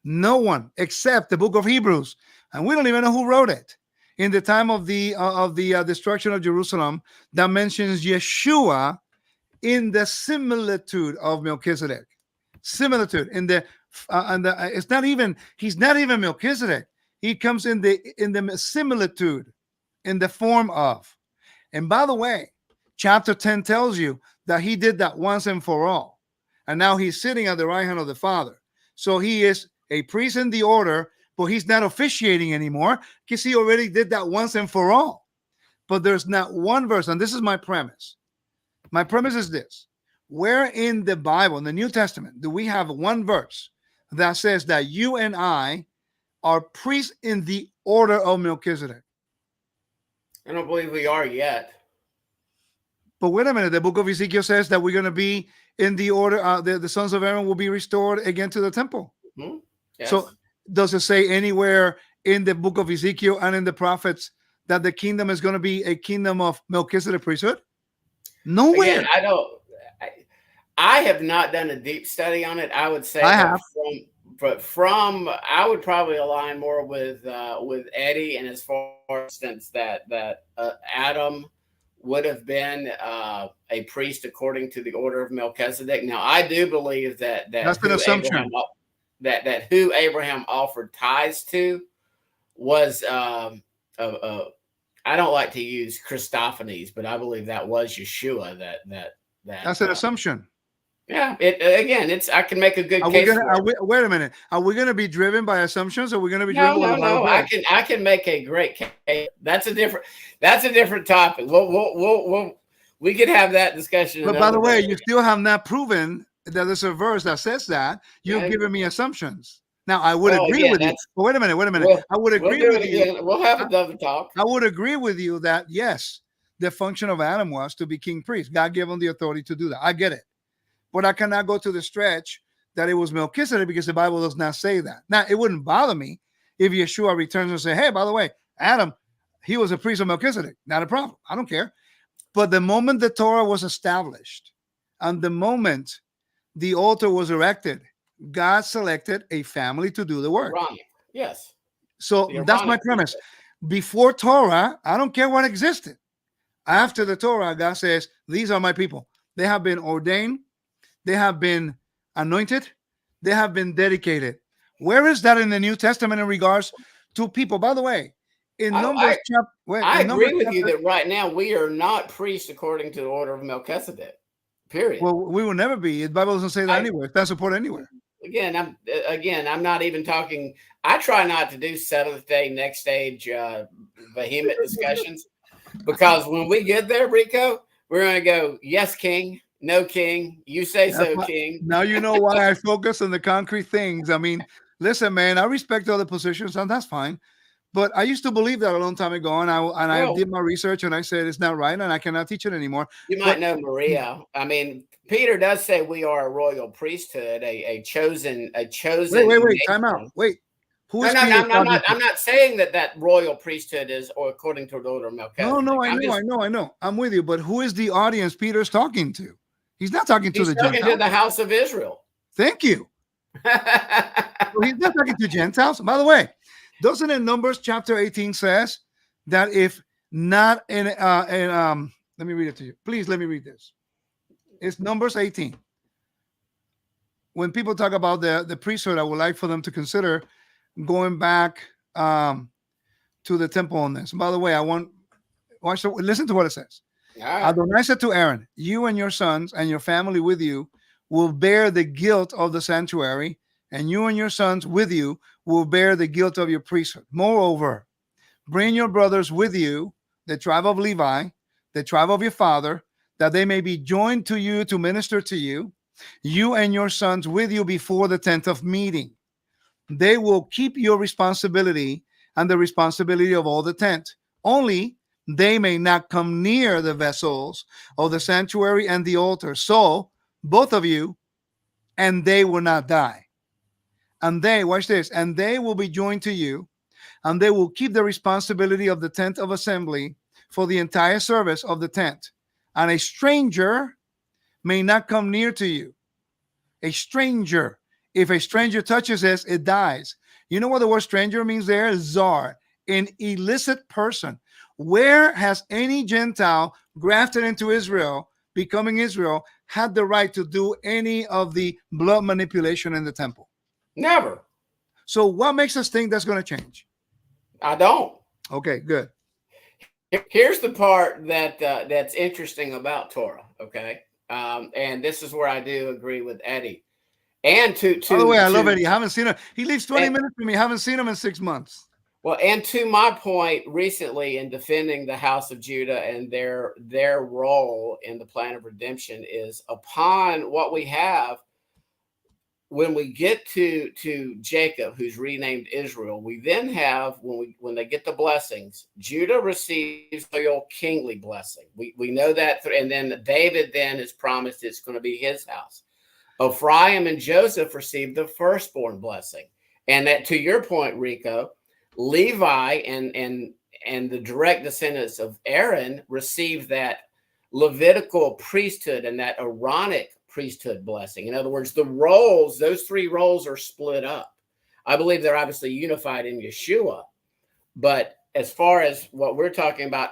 No one except the book of Hebrews. And we don't even know who wrote it. In the time of the destruction of Jerusalem, that mentions Yeshua in the similitude of Melchizedek. Similitude in the it's not even, he's not even Melchizedek. He comes in the similitude, in the form of. And by the way, chapter 10 tells you that he did that once and for all. And now he's sitting at the right hand of the Father. So he is a priest in the order, but he's not officiating anymore because he already did that once and for all. But there's not one verse, and this is my premise. My premise is this. Where in the Bible, in the New Testament, do we have one verse that says that you and I are priests in the order of Melchizedek? I don't believe we are yet. But wait a minute. The book of Ezekiel says that we're going to be in the order. The sons of Aaron will be restored again to the temple. Mm-hmm. Yes. So does it say anywhere in the book of Ezekiel and in the prophets that the kingdom is going to be a kingdom of Melchizedek priesthood? Nowhere. Again, I have not done a deep study on it. I would say I have. I would probably align more with Eddie, and as far instance that Adam would have been a priest according to the order of Melchizedek. Now, I do believe that that's an assumption. That who Abraham offered tithes to was I don't like to use Christophanies, but I believe that was Yeshua. That's an assumption. Yeah, it's I can make a good case. Wait a minute. Are we going to be driven by assumptions, or are we going to be driven by No. I can make a great case. That's a different topic. We could have that discussion. But by the way, you still have not proven that there's a verse that says that. You've given me assumptions. Now I would agree with you. But wait a minute. I would agree with you. We'll have another talk. I would agree with you that yes, the function of Adam was to be king priest. God gave him the authority to do that. I get it. But I cannot go to the stretch that it was Melchizedek because the Bible does not say that. Now, it wouldn't bother me if Yeshua returns and say, hey, by the way, Adam, he was a priest of Melchizedek. Not a problem. I don't care. But the moment the Torah was established and the moment the altar was erected, God selected a family to do the work. Right. Yes. So that's my premise. Before Torah, I don't care what existed. After the Torah, God says, these are my people. They have been ordained. They have been anointed. They have been dedicated. Where is that in the New Testament in regards to people? By the way, in Numbers chapter, I agree with you that right now we are not priests according to the order of Melchizedek. Period. Well, we will never be. The Bible doesn't say that anywhere. It's not supported anywhere. Again, I'm not even talking. I try not to do seventh day, next stage, vehement discussions, because when we get there, Rico, we're going to go, yes, King. No, King. You say so, King. Now you know why I focus on the concrete things. I mean, listen, man, I respect other positions, and that's fine. But I used to believe that a long time ago, and I did my research, and I said it's not right, and I cannot teach it anymore. You might know Maria. I mean, Peter does say we are a royal priesthood, a chosen. Wait, time out. Wait, Who No, is no, Peter no, talking to? I'm not saying that royal priesthood is or according to the order of Melchizedek. No, I know. I'm with you. But who is the audience Peter's talking to? He's not talking to He's the talking to Gentiles. the house of Israel. Thank you. So he's not talking to Gentiles. By the way, doesn't in Numbers chapter 18 says that if not let me read it to you. Please let me read this. It's Numbers 18. When people talk about the priesthood, I would like for them to consider going back to the temple on this. By the way, listen to what it says. Right. Adonai said to Aaron, you and your sons and your family with you will bear the guilt of the sanctuary, and you and your sons with you will bear the guilt of your priesthood. Moreover, bring your brothers with you, the tribe of Levi, the tribe of your father, that they may be joined to you to minister to you, you and your sons with you before the tent of meeting. They will keep your responsibility and the responsibility of all the tent. Only they may not come near the vessels of the sanctuary and the altar. So both of you and they will not die. And they, watch this, and they will be joined to you, and they will keep the responsibility of the tent of assembly for the entire service of the tent. And a stranger may not come near to you. A stranger. If a stranger touches this, it dies. You know what the word stranger means there? Zar, an illicit person. Where has any Gentile grafted into Israel, becoming Israel, had the right to do any of the blood manipulation in the temple? Never. So what makes us think that's going to change? I don't. Okay, good. Here's the part that's interesting about Torah. Okay, and this is where I do agree with Eddie. And By the way, I love Eddie. I haven't seen him. He leaves 20 minutes for me. I haven't seen him in 6 months. Well, and to my point recently in defending the house of Judah and their role in the plan of redemption is upon what we have. When we get to Jacob, who's renamed Israel, we then have when they get the blessings, Judah receives the kingly blessing. We know that, and then David then is promised it's going to be his house. Ephraim and Joseph received the firstborn blessing, and that, to your point, Rico, Levi and the direct descendants of Aaron received that Levitical priesthood and that Aaronic priesthood blessing. In other words, the roles, those three roles are split up. I believe they're obviously unified in Yeshua, but as far as what we're talking about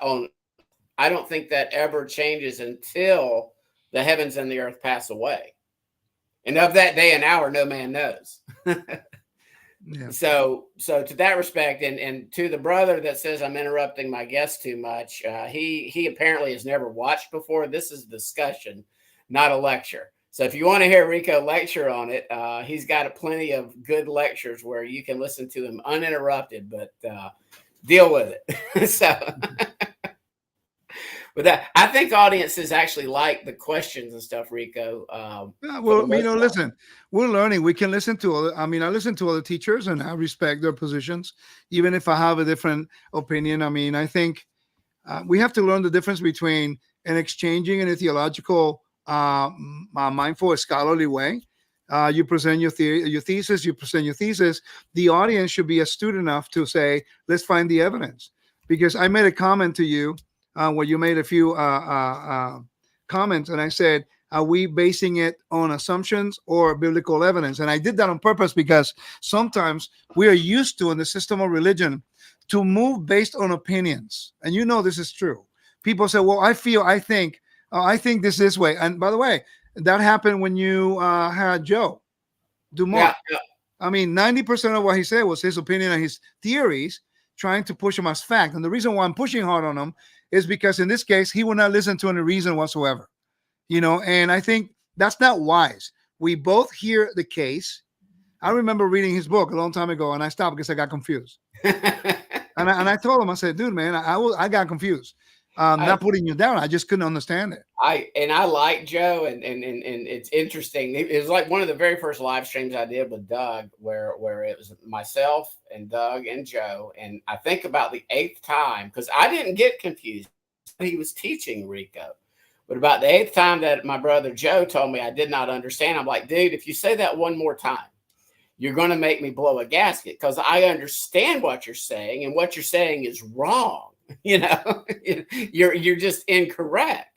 I don't think that ever changes until the heavens and the earth pass away. And of that day and hour, no man knows. Yeah. So to that respect, and to the brother that says I'm interrupting my guest too much, he apparently has never watched before. This is a discussion, not a lecture. So if you want to hear Rico lecture on it, he's got plenty of good lectures where you can listen to him uninterrupted, but deal with it. So with that, I think audiences actually like the questions and stuff, Rico. Yeah, well, listen, we're learning. We can listen to I listen to other teachers and I respect their positions, even if I have a different opinion. I think we have to learn the difference between an exchanging in a theological, mindful, scholarly way. You present your thesis, you present your thesis. The audience should be astute enough to say, let's find the evidence. Because I made a comment to you where you made a few comments, and I said, are we basing it on assumptions or biblical evidence? And I did that on purpose because sometimes we are used to, in the system of religion, to move based on opinions. And this is true. People say, well, I think this way. And by the way, that happened when you had Joe Dumont. Yeah. 90% of what he said was his opinion and his theories, trying to push them as fact. And the reason why I'm pushing hard on him is because in this case, he will not listen to any reason whatsoever. And I think that's not wise. We both hear the case. I remember reading his book a long time ago, and I stopped because I got confused. and I told him, I said, dude, man, I got confused. Not putting you down. I just couldn't understand it. I like Joe, and it's interesting. It was like one of the very first live streams I did with Doug, where it was myself and Doug and Joe. And I think about the 8th time, because I didn't get confused. He was teaching Rico. But about the 8th time that my brother Joe told me I did not understand, I'm like, dude, if you say that one more time, you're going to make me blow a gasket because I understand what you're saying, and what you're saying is wrong. You know, you're just incorrect.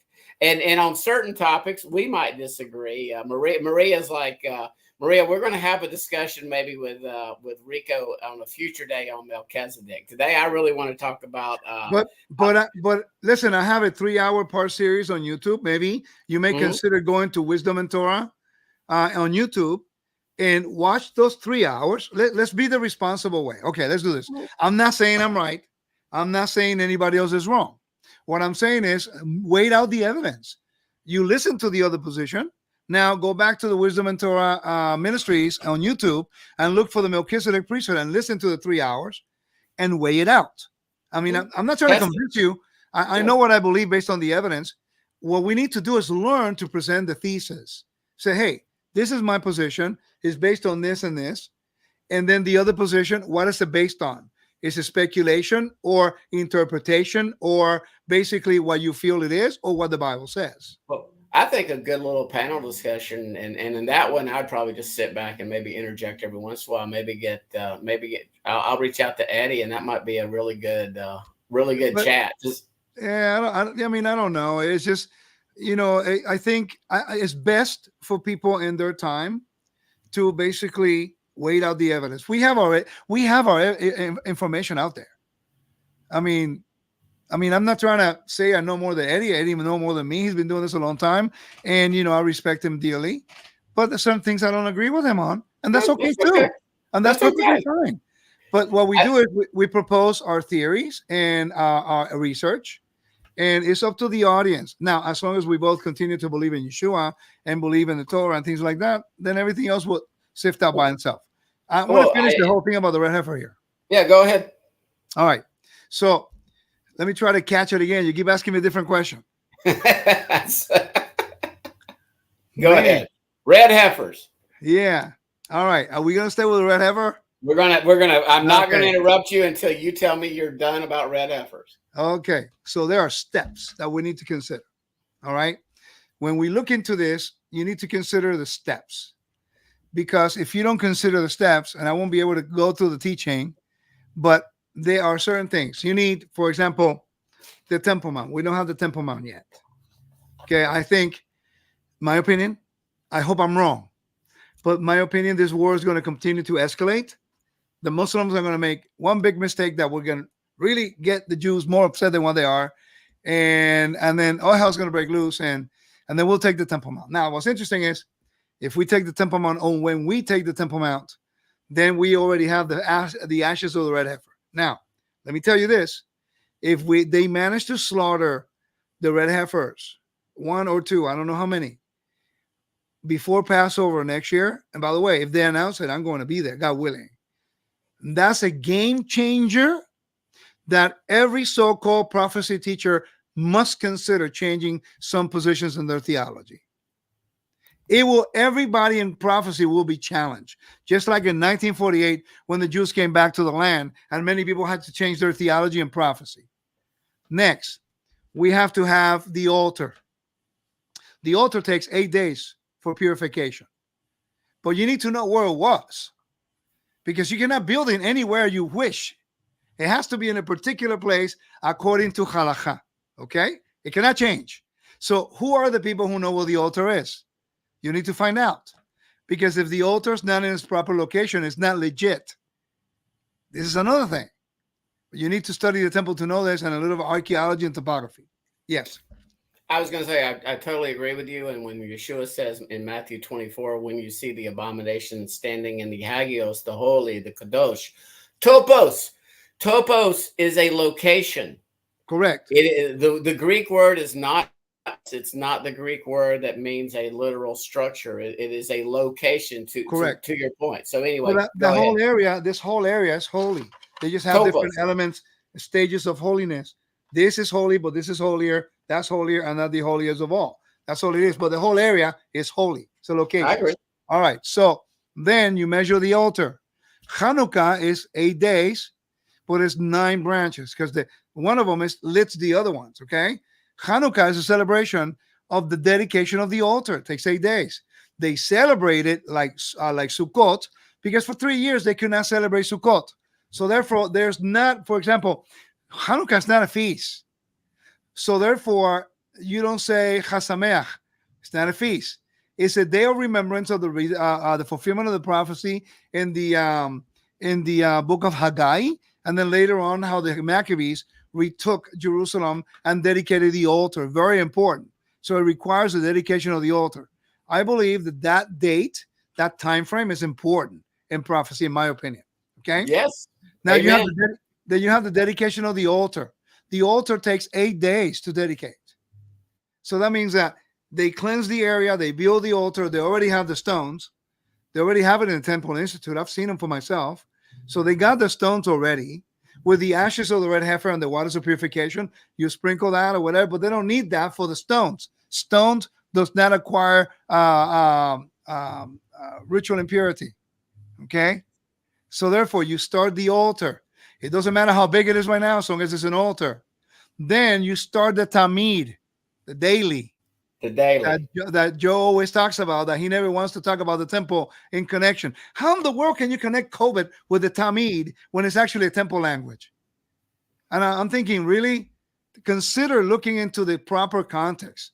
And on certain topics, we might disagree. Maria's like, Maria, we're going to have a discussion maybe with Rico on a future day on Melchizedek. Today, I really want to talk about. But listen, I have a 3-hour part series on YouTube. Maybe you may consider going to Wisdom and Torah on YouTube and watch those 3 hours. Let's be the responsible way. Okay, let's do this. I'm not saying I'm right. I'm not saying anybody else is wrong. What I'm saying is wait out the evidence. You listen to the other position. Now go back to the Wisdom and Torah ministries on YouTube and look for the Melchizedek priesthood and listen to the 3 hours and weigh it out. I mean, I'm not trying to convince you. I know what I believe based on the evidence. What we need to do is learn to present the thesis. Say, hey, this is my position. It's based on this and this. And then the other position, what is it based on? Is it speculation or interpretation or basically what you feel it is or what the Bible says? Well, I think a good little panel discussion, and in that one, I'd probably just sit back and maybe interject every once in a while. I'll reach out to Eddie, and that might be a really good chat. I don't know. It's just, I think it's best for people in their time to basically wait out the evidence. We have our information out there. I mean, I'm not trying to say I know more than Eddie. Eddie even know more than me. He's been doing this a long time, and I respect him dearly. But there's some things I don't agree with him on, and that's okay too. And that's perfectly fine. But what we do is we propose our theories and our research, and it's up to the audience. Now, as long as we both continue to believe in Yeshua and believe in the Torah and things like that, then everything else will sift out by itself. I want to finish the whole thing about the red heifer here. Yeah, go ahead. All right. So let me try to catch it again. You keep asking me a different question. Go ahead. Red heifers. Yeah. All right. Are we going to stay with the red heifer? I'm not going to interrupt you until you tell me you're done about red heifers. Okay. So there are steps that we need to consider. All right. When we look into this, you need to consider the steps. Because if you don't consider the steps, and I won't be able to go through the teaching, but there are certain things. You need, for example, the Temple Mount. We don't have the Temple Mount yet. Okay, I think, my opinion, I hope I'm wrong, but my opinion, this war is going to continue to escalate. The Muslims are going to make one big mistake that we're going to really get the Jews more upset than what they are. And then all hell's going to break loose, and then we'll take the Temple Mount. Now, what's interesting is, if we take the Temple Mount, when we take the Temple Mount, then we already have the ashes of the red heifer. Now, let me tell you this. If they manage to slaughter the red heifers, 1 or 2, I don't know how many, before Passover next year, and by the way, if they announce it, I'm going to be there, God willing. That's a game changer that every so-called prophecy teacher must consider changing some positions in their theology. Everybody in prophecy will be challenged. Just like in 1948, when the Jews came back to the land, and many people had to change their theology and prophecy. Next, we have to have the altar. The altar takes 8 days for purification. But you need to know where it was, because you cannot build it anywhere you wish. It has to be in a particular place according to halakha. Okay? It cannot change. So who are the people who know where the altar is? You need to find out, because if the altar is not in its proper location, it's not legit. This is another thing. You need to study the temple to know this, and a little of archaeology and topography. Yes. I was going to say, I totally agree with you. And when Yeshua says in Matthew 24, when you see the abomination standing in the Hagios, the holy, the Kadosh, topos is a location. Correct. The Greek word is not. It's not the Greek word that means a literal structure. It is a location to your point. So anyway, well, this whole area is holy. They just have different elements, stages of holiness. This is holy, but this is holier. That's holier, and not the holiest of all. That's all it is. But the whole area is holy. It's a location. I agree. All right. So then you measure the altar. Hanukkah is 8 days, but it's 9 branches, because one of them lights the other ones. Okay. Hanukkah is a celebration of the dedication of the altar. It takes 8 days. They celebrate it like Sukkot, because for 3 years they could not celebrate Sukkot. So therefore, there's not, for example, Hanukkah is not a feast. So therefore, you don't say Chasameach. It's not a feast. It's a day of remembrance of the fulfillment of the prophecy in the book of Haggai, and then later on how the Maccabees retook Jerusalem and dedicated the altar. Very important. So it requires the dedication of the altar. I believe that date, that time frame, is important in prophecy, in my opinion. Okay. Yes. Now Amen. you have the dedication of the altar. The altar takes 8 days to dedicate. So that means that they cleanse the area, they build the altar, they already have the stones. They already have it in the Temple Institute. I've seen them for myself. So they got the stones already. With the ashes of the red heifer and the waters of purification, you sprinkle that or whatever, but they don't need that for the stones. Stones does not acquire ritual impurity. Okay? So therefore, you start the altar. It doesn't matter how big it is right now, as long as it's an altar. Then you start the tamid, the daily. The daily. That Joe always talks about, that he never wants to talk about the temple in connection. How in the world can you connect COVID with the tamid when it's actually a temple language? And I'm thinking, really? Consider looking into the proper context.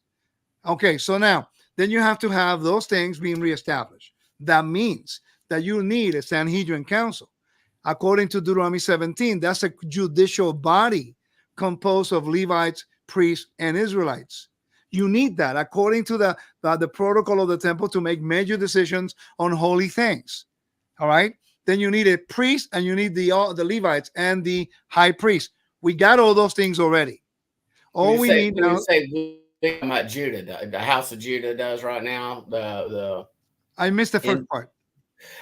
Okay, so now, then you have to have those things being reestablished. That means that you need a Sanhedrin council. According to Deuteronomy 17, that's a judicial body composed of Levites, priests, and Israelites. You need that according to the protocol of the temple to make major decisions on holy things. All right. Then you need a priest, and you need the Levites and the high priest. We got all those things already. All we need now. About Judah, the house of Judah does right now. I missed the first part.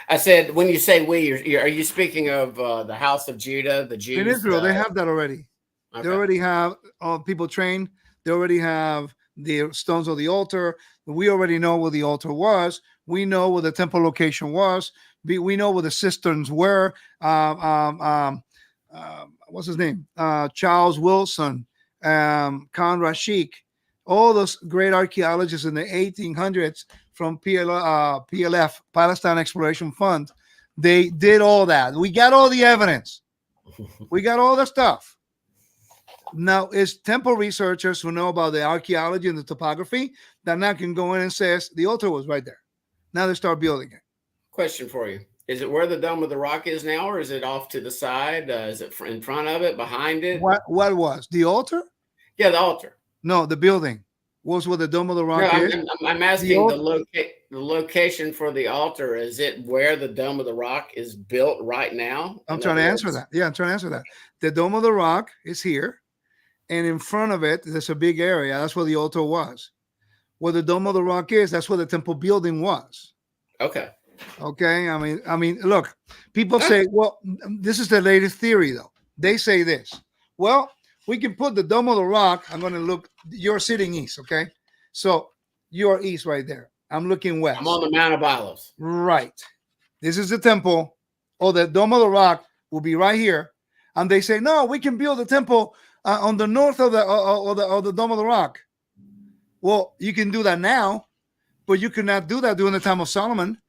I said, when you say we, are you speaking of the house of Judah, the Jews? In Israel, they have that already. Okay. They already have people trained. They already have the stones of the altar. We already know where the altar was. We know where the temple location was. We know where the cisterns were. What's his name? Charles Wilson, Conrad Sheik, all those great archaeologists in the 1800s from PLF, Palestine Exploration Fund. They did all that. We got all the evidence. We got all the stuff. Now, it's temple researchers who know about the archaeology and the topography that now can go in and says the altar was right there. Now they start building it. Question for you. Is it where the Dome of the Rock is now, or is it off to the side? Is it in front of it, behind it? What was? The altar? Yeah, the altar. No, the building was where the Dome of the Rock is. I'm asking the location for the altar. Is it where the Dome of the Rock is built right now? I'm trying to answer that. Yeah, I'm trying to answer that. The Dome of the Rock is here. And in front of it, there's a big area. That's where the altar was. Where the Dome of the Rock is, that's where the temple building was. Okay. Okay. I mean, look, people say, well, this is the latest theory, though. They say this. Well, we can put the Dome of the Rock. I'm going to look. You're sitting east, okay? So you're east right there. I'm looking west. I'm on the Mount of Olives. Right. This is the temple. Oh, the Dome of the Rock will be right here. And they say, no, we can build the temple on the north of the Dome of the Rock. Well, you can do that now, but you could not do that during the time of Solomon,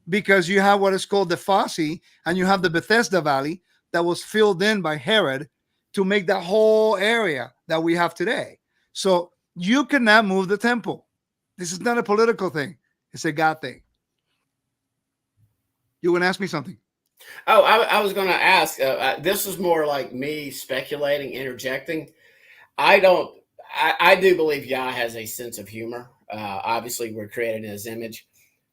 because you have what is called the Fosse, and you have the Bethesda Valley that was filled in by Herod to make that whole area that we have today. So you cannot move the temple. This is not a political thing. It's a God thing. You want to ask me something? Oh, I was going to ask, this is more like me speculating, interjecting. I do believe Yah has a sense of humor. Obviously, we're created in his image.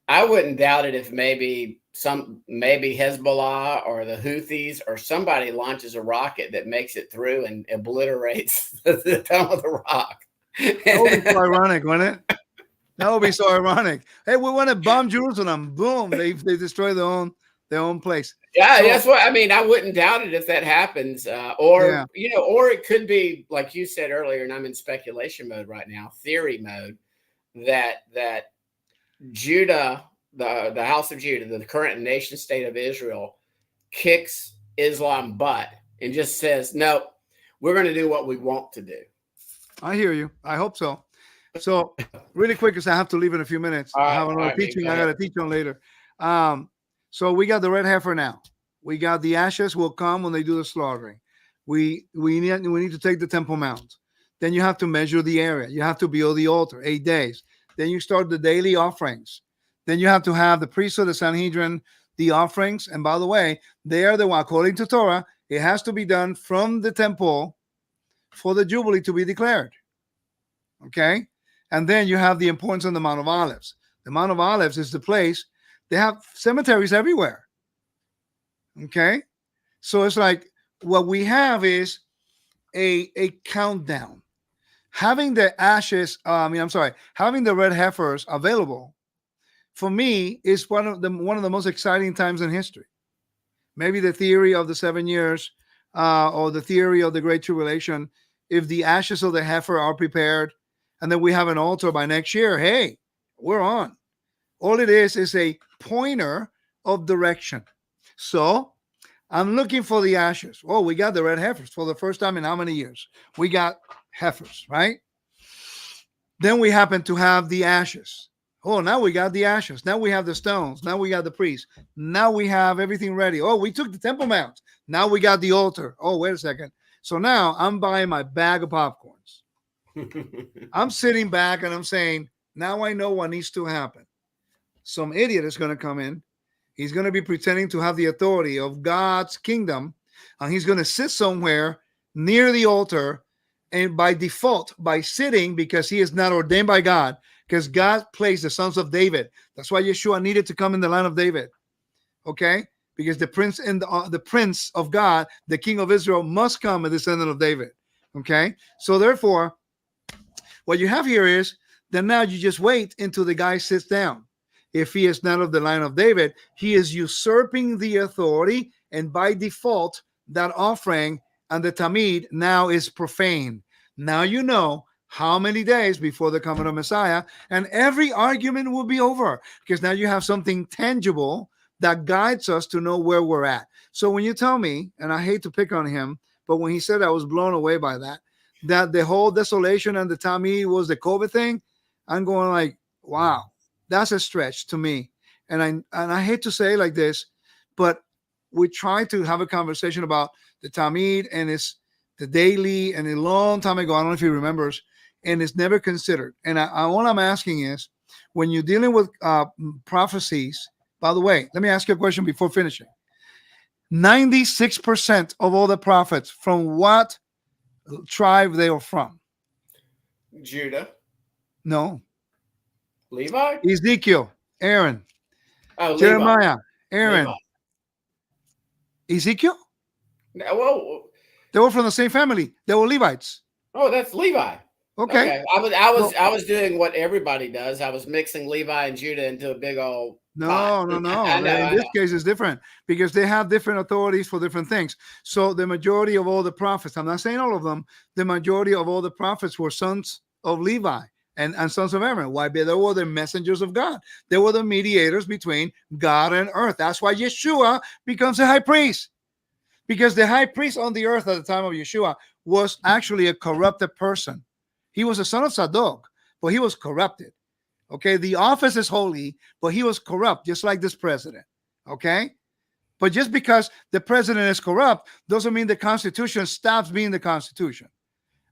I wouldn't doubt it if maybe Hezbollah or the Houthis or somebody launches a rocket that makes it through and obliterates the Dome of the Rock. That would be so ironic, wouldn't it? That would be so ironic. Hey, we want to bomb Jerusalem. Boom, they destroy their own place. Yeah, so, that's what I mean. I wouldn't doubt it if that happens. Or it could be like you said earlier, and I'm in speculation mode right now, theory mode, that Judah, the house of Judah, the current nation state of Israel, kicks Islam butt and just says, no, we're going to do what we want to do. I hear you. I hope so. So really quick, because I have to leave in a few minutes. I have another teaching I got to teach on later. So we got the red heifer now. We got the ashes will come when they do the slaughtering. We need to take the Temple Mount. Then you have to measure the area. You have to build the altar, 8 days. Then you start the daily offerings. Then you have to have the priesthood, the Sanhedrin, the offerings. And by the way, they are the one, according to Torah, it has to be done from the temple for the Jubilee to be declared. Okay? And then you have the importance of the Mount of Olives. The Mount of Olives is the place. They have cemeteries everywhere. Okay? So it's like what we have is a countdown. Having the ashes, having the red heifers available for me is one of the most exciting times in history. Maybe the theory of the 7 years or the theory of the Great Tribulation, if the ashes of the heifer are prepared and then we have an altar by next year, hey, we're on. All it is a pointer of direction. So I'm looking for the ashes. Oh, we got the red heifers for the first time in how many years? We got heifers, right? Then we happen to have the ashes. Oh, now we got the ashes. Now we have the stones. Now we got the priests. Now we have everything ready. Oh, we took the Temple Mount. Now we got the altar. Oh, wait a second. So now I'm buying my bag of popcorns. I'm sitting back and I'm saying, now I know what needs to happen. Some idiot is going to come in. He's going to be pretending to have the authority of God's kingdom. And he's going to sit somewhere near the altar. And by default, by sitting, because he is not ordained by God, because God placed the sons of David. That's why Yeshua needed to come in the line of David. Okay? Because the prince and the prince of God, the king of Israel, must come a descendant of David. Okay? So therefore, what you have here is that now you just wait until the guy sits down. If he is not of the line of David, he is usurping the authority, and by default, that offering and the tamid now is profane. Now you know how many days before the coming of Messiah, and every argument will be over, because now you have something tangible that guides us to know where we're at. So when you tell me, and I hate to pick on him, but when he said I was blown away by that the whole desolation and the tamid was the COVID thing, I'm going like, wow. That's a stretch to me. And I hate to say it like this, but we tried to have a conversation about the tamid and it's the daily and a long time ago. I don't know if he remembers, and it's never considered. And all I'm asking is, when you're dealing with prophecies, by the way, let me ask you a question before finishing. 96% of all the prophets, from what tribe they are from? Judah. No. Levi? Ezekiel, Aaron, Jeremiah, Aaron, Levi. Ezekiel? Well, they were from the same family. They were Levites. Oh, that's Levi. Okay. I was doing what everybody does. I was mixing Levi and Judah into a big old pot. No. In this case, it's different because they have different authorities for different things. So the majority of all the prophets, I'm not saying all of them, the majority of all the prophets were sons of Levi. And sons of Aaron. Why? They were the messengers of God. They were the mediators between God and earth. That's why Yeshua becomes a high priest. Because the high priest on the earth at the time of Yeshua was actually a corrupted person. He was a son of Zadok, but he was corrupted. Okay, the office is holy, but he was corrupt, just like this president. Okay? But just because the president is corrupt doesn't mean the Constitution stops being the Constitution.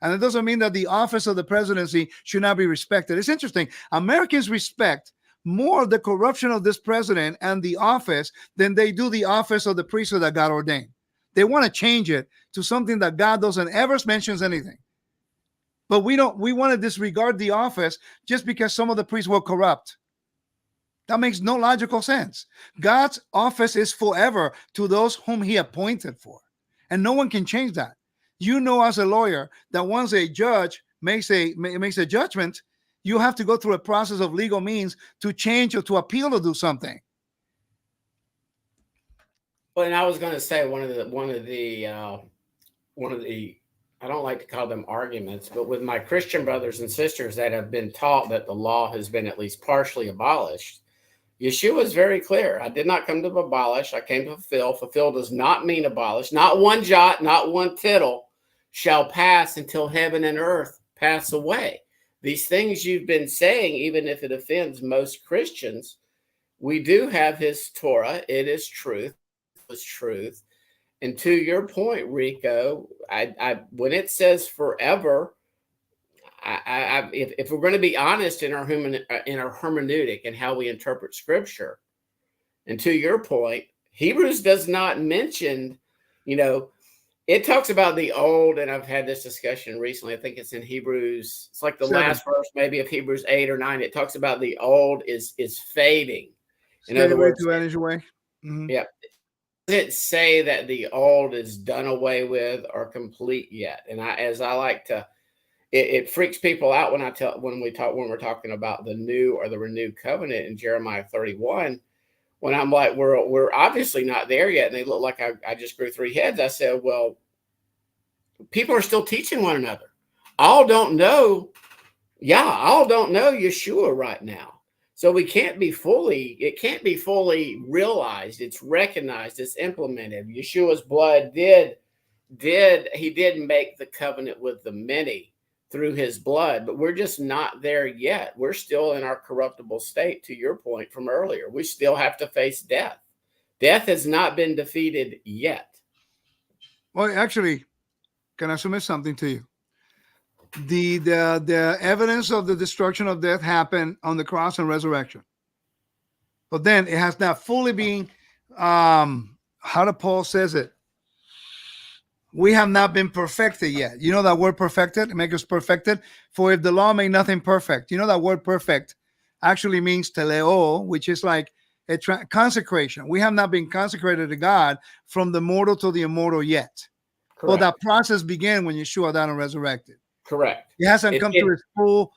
And it doesn't mean that the office of the presidency should not be respected. It's interesting. Americans respect more the corruption of this president and the office than they do the office of the priesthood that God ordained. They want to change it to something that God doesn't ever mentions anything. But we want to disregard the office just because some of the priests were corrupt. That makes no logical sense. God's office is forever to those whom he appointed for. And no one can change that. You know, as a lawyer, that once a judge makes a judgment, you have to go through a process of legal means to change or to appeal or do something. Well, and I was going to say one of the I don't like to call them arguments, but with my Christian brothers and sisters that have been taught that the law has been at least partially abolished, Yeshua is very clear. I did not come to abolish. I came to fulfill. Fulfill does not mean abolish. Not one jot, not one tittle shall pass until heaven and earth pass away. These things you've been saying, even if it offends most Christians, we do have his Torah. It is truth. It's truth. And to your point, Rico, I when it says forever, if we're going to be honest in our hermeneutic and how we interpret Scripture, and to your point, Hebrews does not mention, it talks about the old, and I've had this discussion recently. I think it's in Hebrews. It's like the 7. last verse, maybe of Hebrews 8 or 9. It talks about the old is fading. In Stay other ready words, to vanish away. Mm-hmm. yeah. It say that the old is done away with or complete yet. And I like to, it freaks people out when we're talking about the new or the renewed covenant in Jeremiah 31. When I'm like, we're obviously not there yet, and they look like I just grew 3 heads. I said, well, people are still teaching one another. All don't know Yeshua right now. So it can't be fully realized. It's recognized, it's implemented. Yeshua's blood did make the covenant with the many through his blood, but we're just not there yet. We're still in our corruptible state, to your point from earlier. We still have to face death. Death has not been defeated yet. Well, actually, can I submit something to you? The evidence of the destruction of death happened on the cross and resurrection. But then it has not fully been, how the Paul says it, we have not been perfected yet. You know that word perfected? Make us perfected. For if the law made nothing perfect. You know that word perfect actually means teleo, which is like a consecration. We have not been consecrated to God from the mortal to the immortal yet. Correct. Well, that process began when Yeshua died and resurrected. Correct. It hasn't come to its full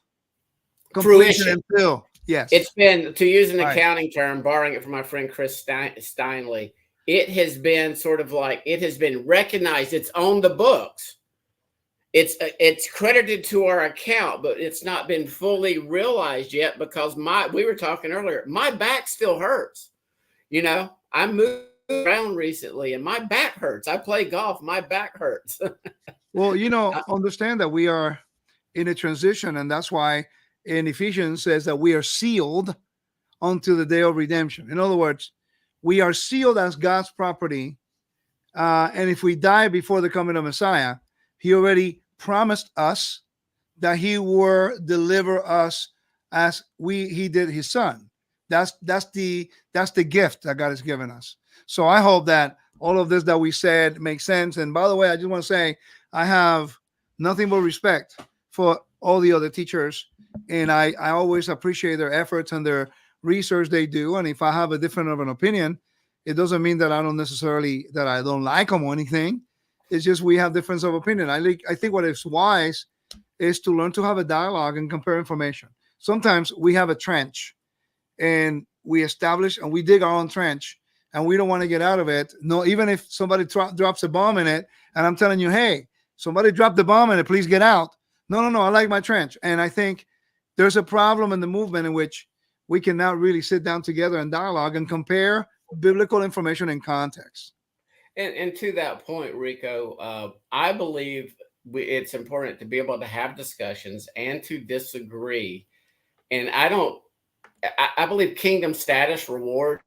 completion until, yes. It's been, to use an accounting term, borrowing it from my friend Chris Steinley, it has been sort of like, it has been recognized. It's on the books. It's credited to our account, but it's not been fully realized yet because we were talking earlier, my back still hurts. I moved around recently and my back hurts. I play golf. My back hurts. Well, understand that we are in a transition, and that's why in Ephesians says that we are sealed unto the day of redemption. In other words, we are sealed as God's property, and if we die before the coming of Messiah, he already promised us that he will deliver us as he did his son. That's the gift that God has given us. So I hope that all of this that we said makes sense. And by the way, I just want to say I have nothing but respect for all the other teachers, and I always appreciate their efforts and their research they do. And if I have a different of an opinion, it doesn't mean that I don't like them or anything. It's just we have difference of opinion. I think what is wise is to learn to have a dialogue and compare information. Sometimes we have a trench and we establish and we dig our own trench and we don't want to get out of it. No, even if somebody drops a bomb in it and I'm telling you, hey, somebody dropped the bomb in it, please get out. No, I like my trench. And I think there's a problem in the movement in which we cannot really sit down together and dialogue and compare biblical information in context. And to that point, Rico, I believe it's important to be able to have discussions and to disagree. And I believe kingdom status reward,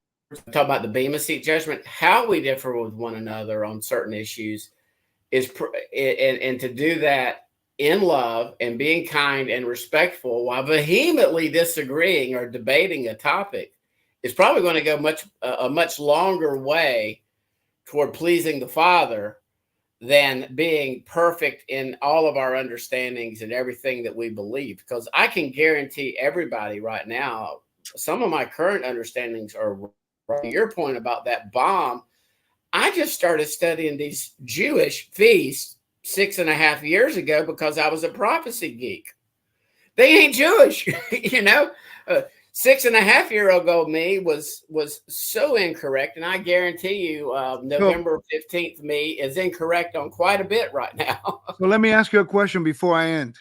talk about the Bema Seat judgment, how we differ with one another on certain issues and to do that in love and being kind and respectful while vehemently disagreeing or debating a topic is probably going to go a much longer way toward pleasing the Father than being perfect in all of our understandings and everything that we believe. Because I can guarantee everybody right now, some of my current understandings are right. Your point about that bomb, I just started studying these Jewish feasts 6.5 years ago because I was a prophecy geek. They ain't Jewish, 6.5-year-old me was so incorrect, and I guarantee you November 15th me is incorrect on quite a bit right now. So let me ask you a question before I end.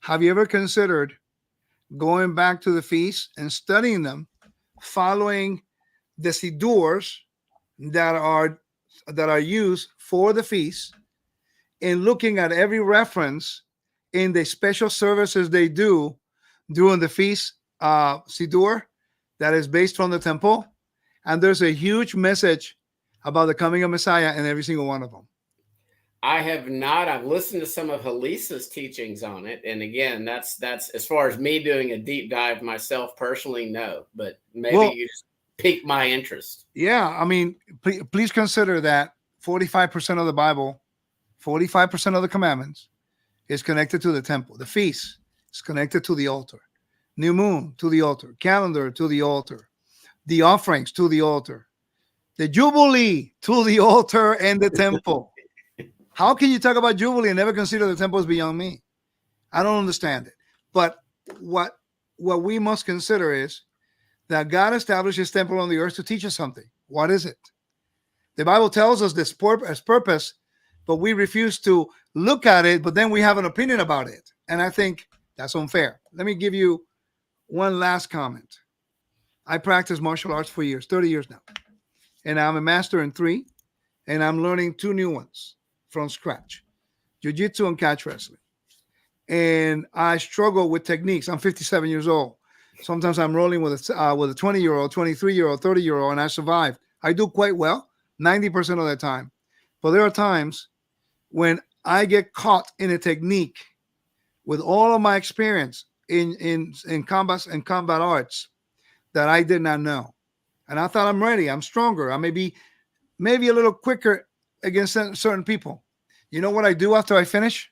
Have you ever considered going back to the feasts and studying them, following the sidurs that are used for the feast, and looking at every reference in the special services they do during the feast sidur that is based from the temple, and there's a huge message about the coming of Messiah in every single one of them. I have not. I've listened to some of Halisa's teachings on it, and again, that's as far as me doing a deep dive myself personally. No, but maybe you just piqued my interest. Yeah, I mean, please consider that 45% of the Bible, 45% of the commandments is connected to the temple. The feast is connected to the altar. New moon to the altar. Calendar to the altar. The offerings to the altar. The Jubilee to the altar and the temple. How can you talk about Jubilee and never consider the temple is beyond me? I don't understand it. But what we must consider is that God established his temple on the earth to teach us something. What is it? The Bible tells us this purpose, but we refuse to look at it, but then we have an opinion about it. And I think that's unfair. Let me give you one last comment. I practiced martial arts for years, 30 years now. And I'm a master in 3, and I'm learning 2 new ones from scratch, jiu-jitsu and catch wrestling. And I struggle with techniques. I'm 57 years old. Sometimes I'm rolling with a 20-year-old, 23-year-old, 30-year-old, and I survive. I do quite well 90% of the time. But there are times when I get caught in a technique with all of my experience in combat arts that I did not know. And I thought I'm ready. I'm stronger. I may be maybe a little quicker against certain people. You know what I do after I finish?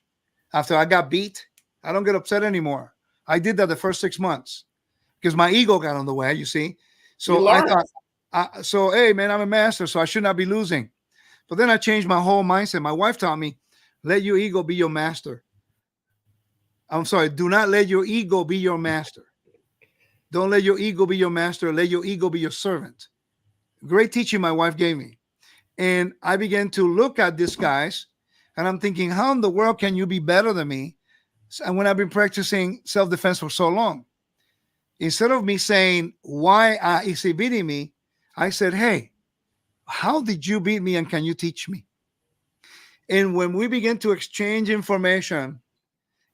After I got beat? I don't get upset anymore. I did that the first 6 months because my ego got on the way, you see. So I thought, hey, man, I'm a master, so I should not be losing. But then I changed my whole mindset. My wife taught me, let your ego be your master. I'm sorry, do not let your ego be your master. Don't let your ego be your master. Let your ego be your servant. Great teaching my wife gave me. And I began to look at these guys, and I'm thinking, how in the world can you be better than me? And when I've been practicing self-defense for so long, instead of me saying, why is he beating me? I said, hey, how did you beat me, and can you teach me? And when we began to exchange information,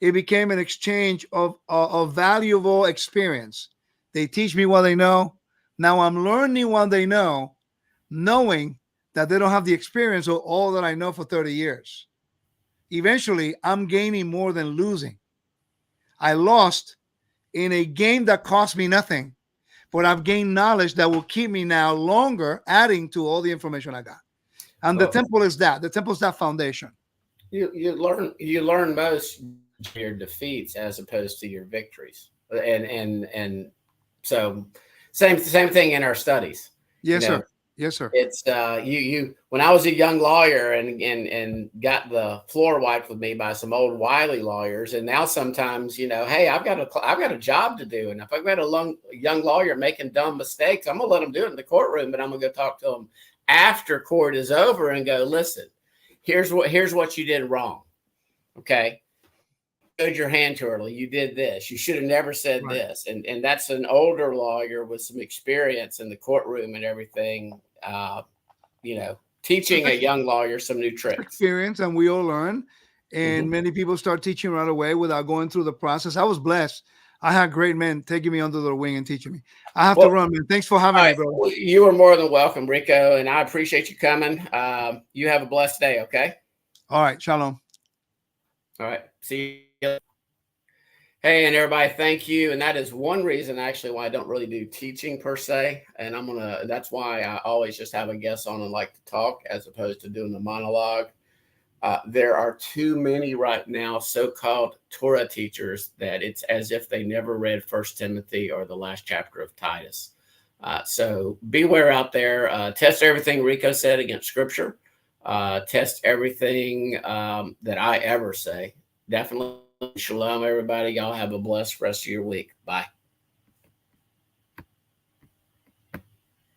it became an exchange of valuable experience. They teach me what they know. Now I'm learning what they know, knowing that they don't have the experience of all that I know for 30 years. Eventually, I'm gaining more than losing. I lost in a game that cost me nothing, but I've gained knowledge that will keep me now longer, adding to all the information I got. And the temple is that. The temple is that foundation. You learn most your defeats as opposed to your victories, and so same thing in our studies. Yes, sir. Yes, sir. It's you when I was a young lawyer and got the floor wiped with me by some old wily lawyers, and now sometimes, hey, I've got a job to do, and if I've got a young lawyer making dumb mistakes, I'm gonna let them do it in the courtroom, but I'm gonna go talk to them after court is over and go, listen, here's what you did wrong. Okay, showed your hand too early. You did this. You should have never said this. And that's an older lawyer with some experience in the courtroom and everything. Teaching a young lawyer some new tricks. Experience, and we all learn. And many people start teaching right away without going through the process. I was blessed. I had great men taking me under their wing and teaching me. I have to run, man. Thanks for having me, bro. You are more than welcome, Rico, and I appreciate you coming. You have a blessed day, okay? All right. Shalom. All right. See you. Hey, and everybody, thank you. And that is one reason actually why I don't really do teaching per se. And that's why I always just have a guest on and like to talk as opposed to doing the monologue. There are too many right now so-called Torah teachers that it's as if they never read 1 Timothy or the last chapter of Titus. So beware out there. Test everything Rico said against Scripture. Test everything that I ever say. Definitely. Shalom, everybody. Y'all have a blessed rest of your week. Bye.